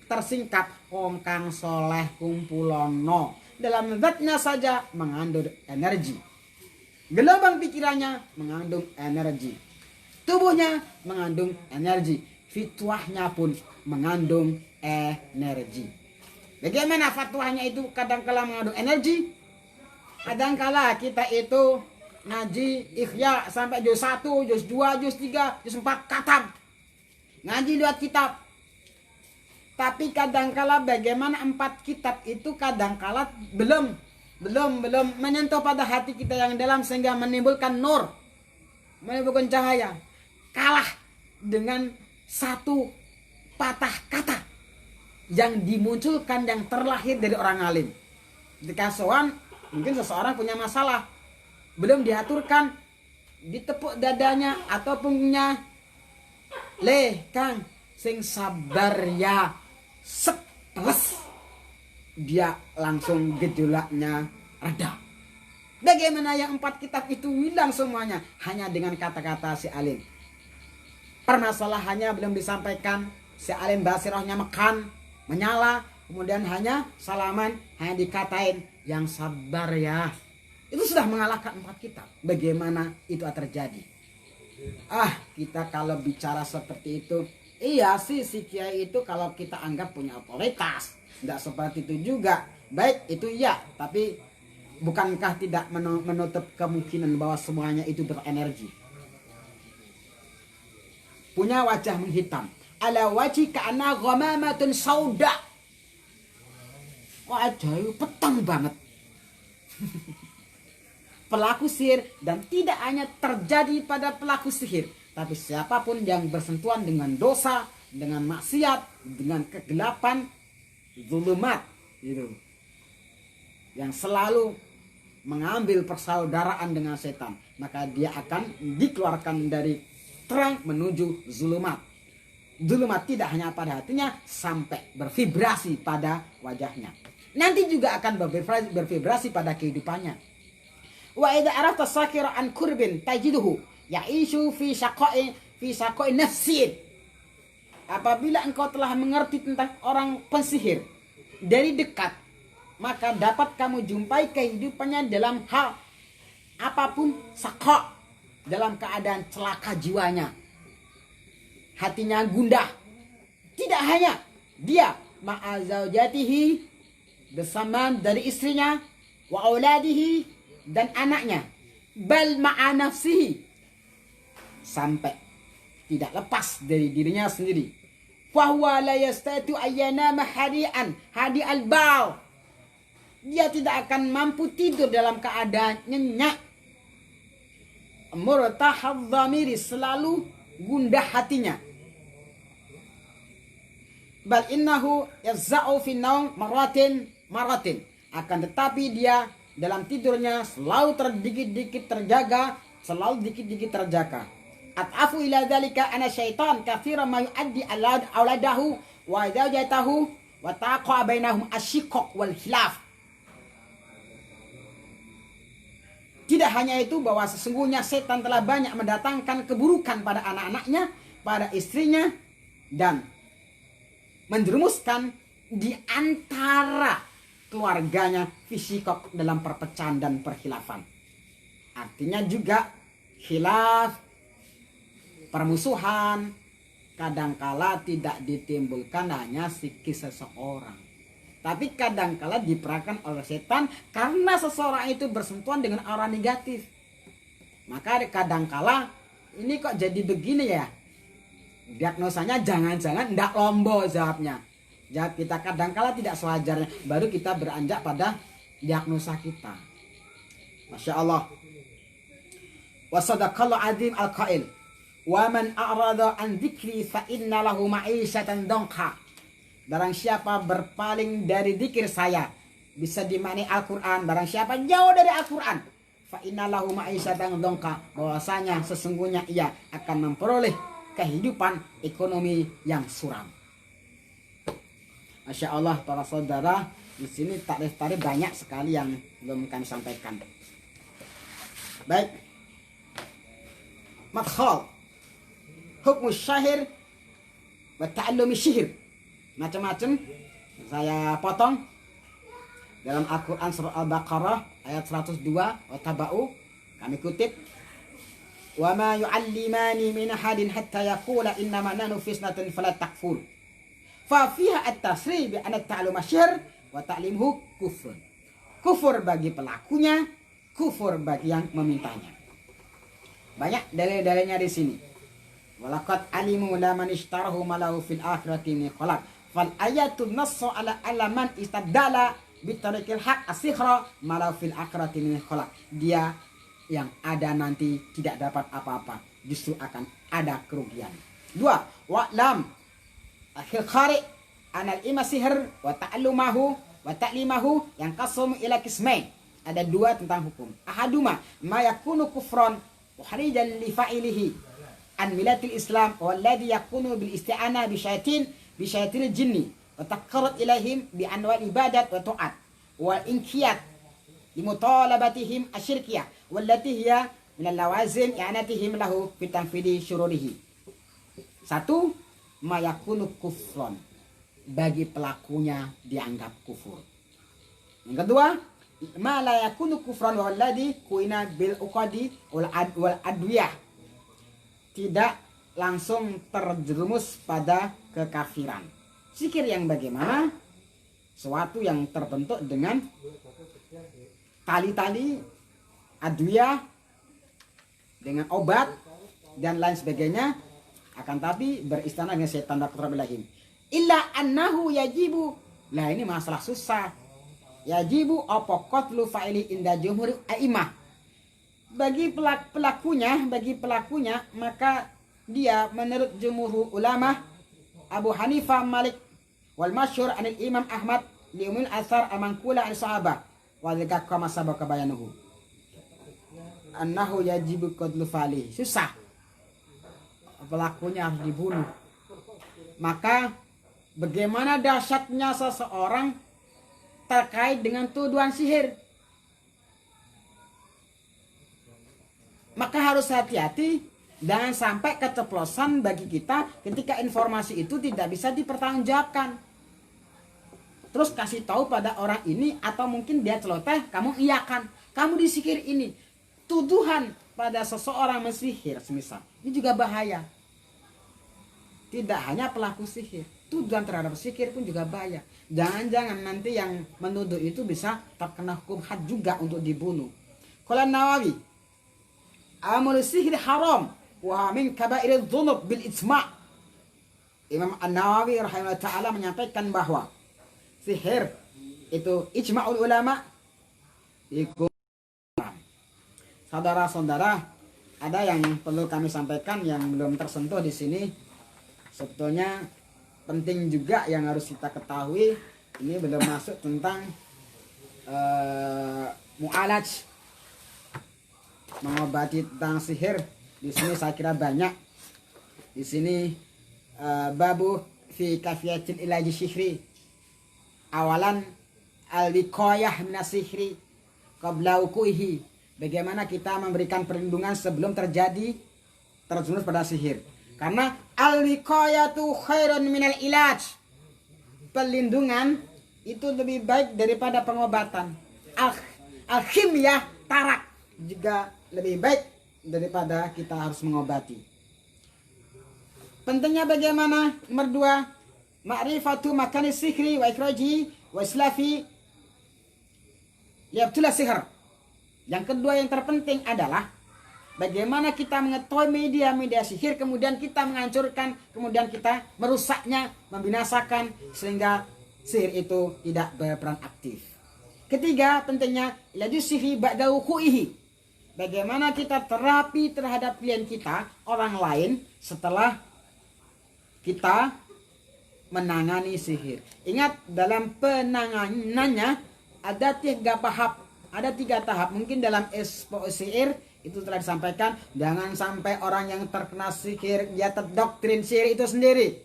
tersingkat wong kang soleh kumpulono. Dalam zatnya saja mengandung energi. Gelombang pikirannya mengandung energi. Tubuhnya mengandung energi. Fitwahnya pun mengandung energi. Bagaimana fatwahnya itu kadang-kala mengandung energi? Kadang-kala kita itu ngaji ikhya sampai juz 1, juz 2, juz 3, juz 4 katam. Ngaji lewat kitab. Tapi kadangkala bagaimana 4 kitab itu kadangkala belum menyentuh pada hati kita yang dalam sehingga menimbulkan nur, menimbulkan cahaya. Kalah dengan satu patah kata yang dimunculkan yang terlahir dari orang alim. Ketika soal mungkin seseorang punya masalah belum diaturkan, ditepuk dadanya atau punggungnya, "Le Kang, sing sabar ya." Seteles, dia langsung gejolaknya reda. Bagaimana yang 4 kitab itu hilang semuanya hanya dengan kata-kata si alim. Permasalahannya belum disampaikan, si alim basirahnya mekan, menyala, kemudian hanya salaman, hanya dikatain yang sabar ya. Itu sudah mengalahkan 4 kitab. Bagaimana itu terjadi? Kita kalau bicara seperti itu, iya sih si kiai itu kalau kita anggap punya otoritas. Tidak seperti itu juga. Baik itu iya, tapi bukankah tidak menutup kemungkinan bahwa semuanya itu berenergi. Punya wajah menghitam. Ala wajhi ka'anna ghamamatun sauda. Wajah petang banget. Pelaku sihir, dan tidak hanya terjadi pada pelaku sihir, tapi siapapun yang bersentuhan dengan dosa, dengan maksiat, dengan kegelapan, zulumat gitu, yang selalu mengambil persaudaraan dengan setan, maka dia akan dikeluarkan dari terang menuju zulumat. Zulumat tidak hanya pada hatinya, sampai bervibrasi pada wajahnya. Nanti juga akan bervibrasi pada kehidupannya. Wa idza arafta sakira an kurbin tajiduhu ya'ishu fi syaqa'i nafsin. Apabila engkau telah mengerti tentang orang pensihir dari dekat, maka dapat kamu jumpai kehidupannya dalam hal apapun, saqa, dalam keadaan celaka jiwanya, hatinya gundah. Tidak hanya dia ma'azaujatihi, bersama dari istrinya, wa auladihi, dan anaknya, bal ma'a nafsihi, sampai tidak lepas dari dirinya sendiri. Fahuwa la yastatu ayyanama hadi'an hadi al-bal. Dia tidak akan mampu tidur dalam keadaan nyenyak. Murtahadz dhamiri, selalu gundah hatinya. Bal innahu yazza'u fi naum maratin. Akan tetapi dia dalam tidurnya selalu dikit-dikit terjaga, At'afu ila dzalika ana syaitan katsiran ma yu'addi auladahu wa zawjatahu wa taqa bainahum asyiqaq wal khilaf. Tidak hanya itu, bahwa sesungguhnya setan telah banyak mendatangkan keburukan pada anak-anaknya, pada istrinya, dan menjerumuskan di antara keluarganya fisikok dalam perpecahan dan perkhilafan. Artinya juga khilaf, permusuhan, kadangkala tidak ditimbulkan hanya psikis seseorang, tapi kadangkala diperankan oleh setan karena seseorang itu bersentuhan dengan aura negatif. Maka kadangkala ini kok jadi begini ya, diagnosanya jangan-jangan ndak lombo jawabnya. Jawab kita kadangkala tidak sewajarnya, baru kita beranjak pada diagnosa kita. Masya Allah. Wa sadaqallahu azim al-qail, wa man a'rada an dzikri fa inna lahu ma'isyatan dhanqa. Barang siapa berpaling dari zikir saya, bisa dimaknai Al-Quran, barang siapa jauh dari Al-Quran, fa inna lahu ma'isyatan dhanqa, bahwasanya sesungguhnya ia akan memperoleh kehidupan ekonomi yang suram. Masya Allah, para saudara, di sini tarif-tarif banyak sekali yang belum kami sampaikan. Baik. Madkhal. Hukum syahir wa ta'allumi sihir. Macam-macam saya potong dalam Al-Quran surah Al-Baqarah ayat 102 wa taba'u, kami kutip, wa ma yu'allimani min ahadin hatta yaqula innama nahnu fitnatun fala takfur. Fa fiha at-tasrih bi anna ta'allum syihr wa ta'limuhu kufur. Kufur bagi pelakunya, kufur bagi yang memintanya. Banyak dalil-dalilnya di sini. Walaqad alimu la man ishtarahu malahu fil akhirati min khalaq. Fal ayatu nassu ala alaman istadala bitariqil haq as-sikhra malahu fil akhirati min khalaq. Dia yang ada nanti tidak dapat apa-apa, justru akan ada kerugian. 2. Wa'lam akhir khari anal ima sihr wa ta'allumahu wa ta'limahu yang qasam ila qismain. Ada 2 tentang hukum. Ahaduma ma yakunu kufran wa harijan li fa'ilihi an milatil islam walladhi yakunu bil isti'anah bi syayatinil jinni wa taqarrub ilaihim bi anwa'il ibadat wa ta'at wal inqiyat limutalabatihim asyirkiyah wallati hiya min lawazim i'anatihim lahu fi tanfidi syururihi. 1. Mayakunu kufron, bagi pelakunya dianggap kufur. Yang kedua, ma la yakunu kufran walladhi kuina bil uqadi wal adwiyah, tidak langsung terjerumus pada kekafiran. Zikir yang bagaimana? Suatu yang terbentuk dengan tali-tali, adwiyah, dengan obat dan lain sebagainya, akan tapi beristighfar dengan setan dan kutrabilahim. Illa annahu yajibu, lah ini masalah susah. Yajibu apa qatlu fa'ili inda jumhur a'imah. Bagi pelakunya maka dia menurut jumhur ulama Abu Hanifah, Malik wal masyhur anil Imam Ahmad liumil athar amangkula an sahabah wa dzaka kama sabaka bayanuhu annahu yajibu qatlu fa'ili. Susah, pelakunya harus dibunuh. Maka bagaimana dahsyatnya seseorang terkait dengan tuduhan sihir? Maka harus hati-hati, jangan sampai keceplosan bagi kita ketika informasi itu tidak bisa dipertanggungjawabkan. Terus kasih tahu pada orang ini, atau mungkin dia celoteh, kamu iyakan, kamu disihir ini. Tuduhan pada seseorang mensihir semisal, ini juga bahaya. Tidak hanya pelaku sihir, tuduhan terhadap sihir pun juga bahaya. Jangan-jangan nanti yang menuduh itu bisa terkena hukum had juga untuk dibunuh. Qala Nawawi, amal sihir haram wa min kaba'iril dzunub bil ijma'. Imam An-Nawawi rahimahullah taala menyampaikan bahwa sihir itu ijma'ul ulama ikut. Saudara-saudara, ada yang perlu kami sampaikan yang belum tersentuh di sini. Sebetulnya penting juga yang harus kita ketahui. Ini belum masuk tentang mu'alaj, mengobati tentang sihir. Di sini saya kira banyak. Di sini babu fi kafiyatil ilaji sihri. Awalan al-wiqayah minas sihri qabla wuqu'ihi. Bagaimana kita memberikan perlindungan sebelum terjerumus pada sihir. Karena al-wiqayatu khairun minal ilaj. Perlindungan itu lebih baik daripada pengobatan. Al-khimyah tarak juga lebih baik daripada kita harus mengobati. Pentingnya bagaimana? Nomor 2, ma'rifatu makani sihri wa ikraji wa islafi liyabtula sihir. Yang kedua yang terpenting adalah bagaimana kita mengetahui media-media sihir, kemudian kita menghancurkan, kemudian kita merusaknya, membinasakan sehingga sihir itu tidak berperan aktif. Ketiga, pentingnya ilaju sihri ba'da wuqu'ihi. Bagaimana kita terapi terhadap klien kita, orang lain, setelah kita menangani sihir. Ingat, dalam penanganannya ada 3 tahap. Ada 3 tahap. Mungkin dalam expo sihir itu telah disampaikan, jangan sampai orang yang terkena sihir dia terdoktrin sihir itu sendiri.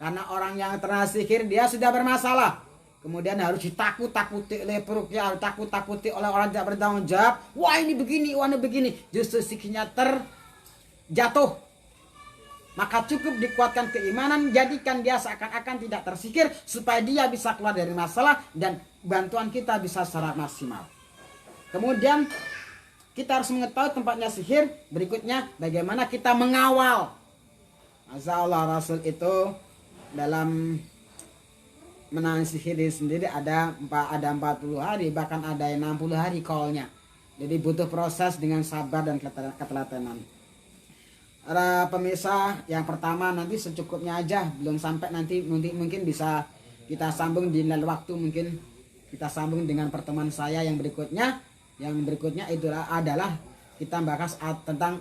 Karena orang yang terkena sihir dia sudah bermasalah. Kemudian harus ditakut-takuti oleh peruqyah, harus takut-takuti oleh orang yang tidak bertanggung jawab. Wah ini begini, wah ini begini. Justru sihirnya terjatuh. Maka cukup dikuatkan keimanan, jadikan dia seakan-akan tidak tersihir supaya dia bisa keluar dari masalah dan bantuan kita bisa secara maksimal. Kemudian kita harus mengetahui tempatnya sihir. Berikutnya bagaimana kita mengawal. Masya Allah, Rasul itu dalam menangani sihir sendiri ada 40 hari, bahkan ada yang 60 hari call-nya. Jadi butuh proses dengan sabar dan ketelatenan. Para pemirsa, yang pertama nanti secukupnya aja, belum sampai nanti mungkin bisa kita sambung di lain waktu, mungkin kita sambung dengan pertemuan saya yang berikutnya. Yang berikutnya itu adalah kita bahas tentang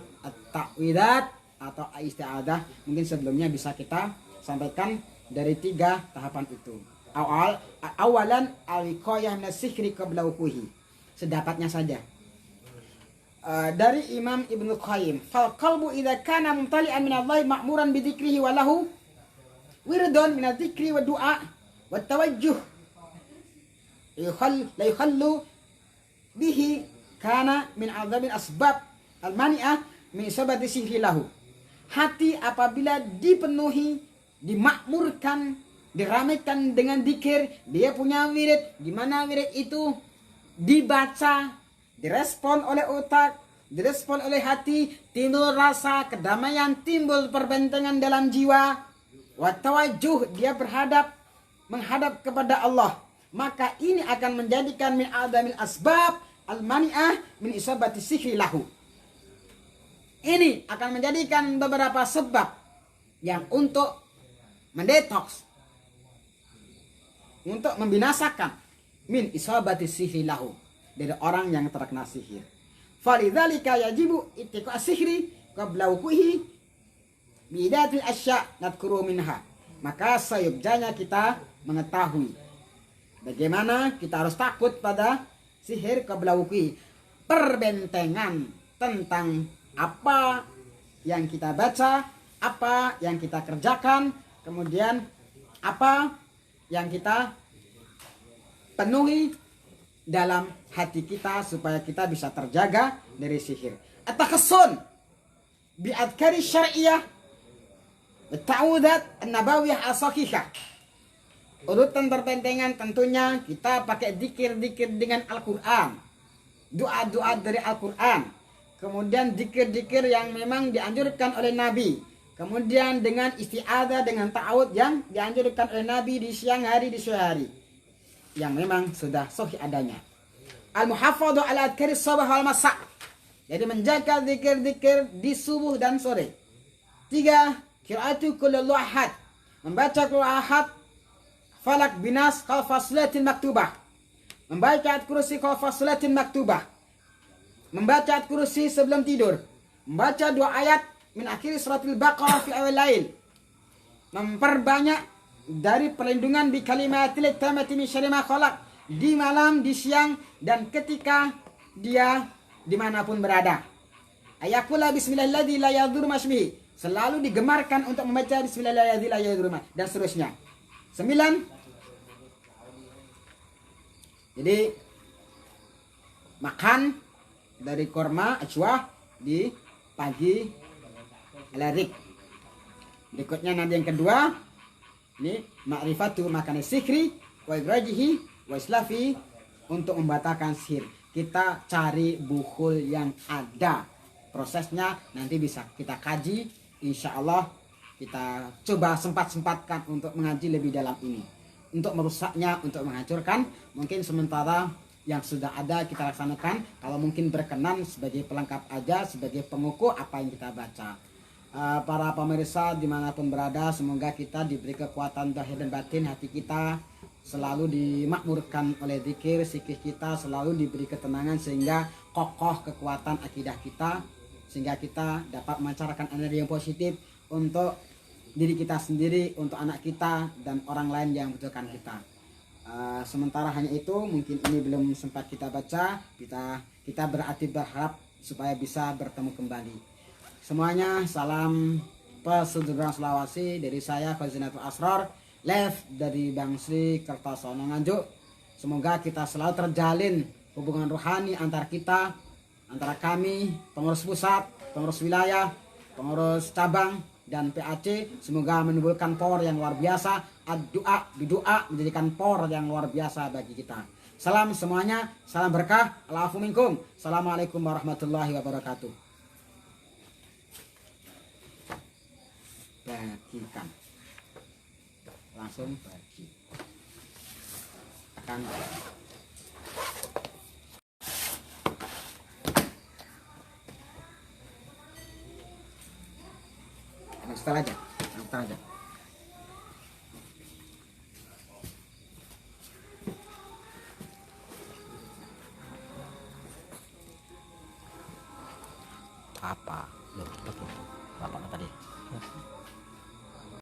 ta'widat atau isti'adah. Mungkin sebelumnya bisa kita sampaikan dari 3 tahapan itu. Awalan al-wiqayah min as-sihri qabla wuquhi. Sedapatnya saja. Dari Imam Ibnu Qayyim, fal qalbu idza kana mumtali'an min Allah ma'muran bi dzikrihi wa lahu wirdun min adz-dzikri wa du'a wa tawajjuh la yukhallu bihi kana min adzabil asbab al-mani'ah min isabati sihri lahu. Hati apabila dipenuhi, dimakmurkan, diramaikan dengan dzikir, dia punya wirid, di mana wirid itu dibaca, direspon oleh otak, direspon oleh hati, timbul rasa kedamaian, timbul perbentengan dalam jiwa. Wa tawajjuh, dia menghadap kepada Allah. Maka ini akan menjadikan min adamil asbab al-mani'ah min isabati sihri lahu. Ini akan menjadikan beberapa sebab yang untuk mendetoks, untuk membinasakan min isabati sihri lahu, dari orang yang terkena sihir. Falidzalika yajibu ittiqa sihri qabla wuquhi bidatil asya nadkuru minha. Maka sayubjanya kita mengetahui bagaimana kita harus takut pada sihir qabla wuquhi. Perbentengan tentang apa yang kita baca, apa yang kita kerjakan, kemudian apa yang kita penuhi dalam hati kita supaya kita bisa terjaga dari sihir. At-takassun bi adkari syar'iyyah ta'awudzat an-nabawiyah as-sahihah. Urutan perbentengan tentunya kita pakai zikir-zikir dengan Al-Qur'an, doa-doa dari Al-Qur'an, kemudian zikir-zikir yang memang dianjurkan oleh Nabi, kemudian dengan isti'adzah, dengan ta'awudz yang dianjurkan oleh Nabi di siang hari, di sore hari, yang memang sudah sahih adanya. Al-muhafadhu ala adhkari sabah wal masa'. Jadi menjaga zikir-zikir di subuh dan sore. 3. Qira'atu kullu ahad. Membaca Qur'an ahad, falak binas khalfa salatin maktubah. Membaca At-Kursi khalfa salatin maktubah. Membaca At-Kursi sebelum tidur. Membaca 2 ayat min akhir suratul Baqarah fi awal lail. Memperbanyak dari perlindungan bi kalimatil tammati min syarri ma khalaq, di malam, di siang, dan ketika dia dimanapun berada. Ayakula bismillahilladzi la yadurru masmihi. Selalu digemarkan untuk membaca bismillahilladzi la yadurru, dan seterusnya. 9. Jadi makan dari korma ajwa di pagi alarik. Berikutnya nanti yang kedua, ini ma'rifatu makan sihri wa idrajihi wa islafi, untuk membatalkan sihir. Kita cari bukhul yang ada. Prosesnya nanti bisa kita kaji. Insya Allah kita coba sempat-sempatkan untuk mengaji lebih dalam ini. Untuk merusaknya, untuk menghancurkan, mungkin sementara yang sudah ada kita laksanakan. Kalau mungkin berkenan sebagai pelengkap aja, sebagai pengukur apa yang kita baca. Para pemirsa dimanapun berada, semoga kita diberi kekuatan zahir dan batin, hati kita selalu dimakmurkan oleh zikir, sikih kita selalu diberi ketenangan sehingga kokoh kekuatan akidah kita, sehingga kita dapat memancarkan energi yang positif untuk diri kita sendiri, untuk anak kita dan orang lain yang membutuhkan kita. Sementara hanya itu, mungkin ini belum sempat kita baca, kita berarti berharap supaya bisa bertemu kembali. Semuanya salam Pesugihan Sulawesi dari saya Khazinatul Asrar, live dari Bang Sri Kertosono Nganjuk. Semoga kita selalu terjalin hubungan rohani antara kami, pengurus pusat, pengurus wilayah, pengurus cabang, dan PAC semoga menimbulkan power yang luar biasa. Doa menjadikan power yang luar biasa bagi kita. Salam semuanya, salam berkah, alaikum minkum. Assalamualaikum warahmatullahi wabarakatuh. Bagikan, langsung bagi, akan setelah aja, setelah aja. Apa? Loh,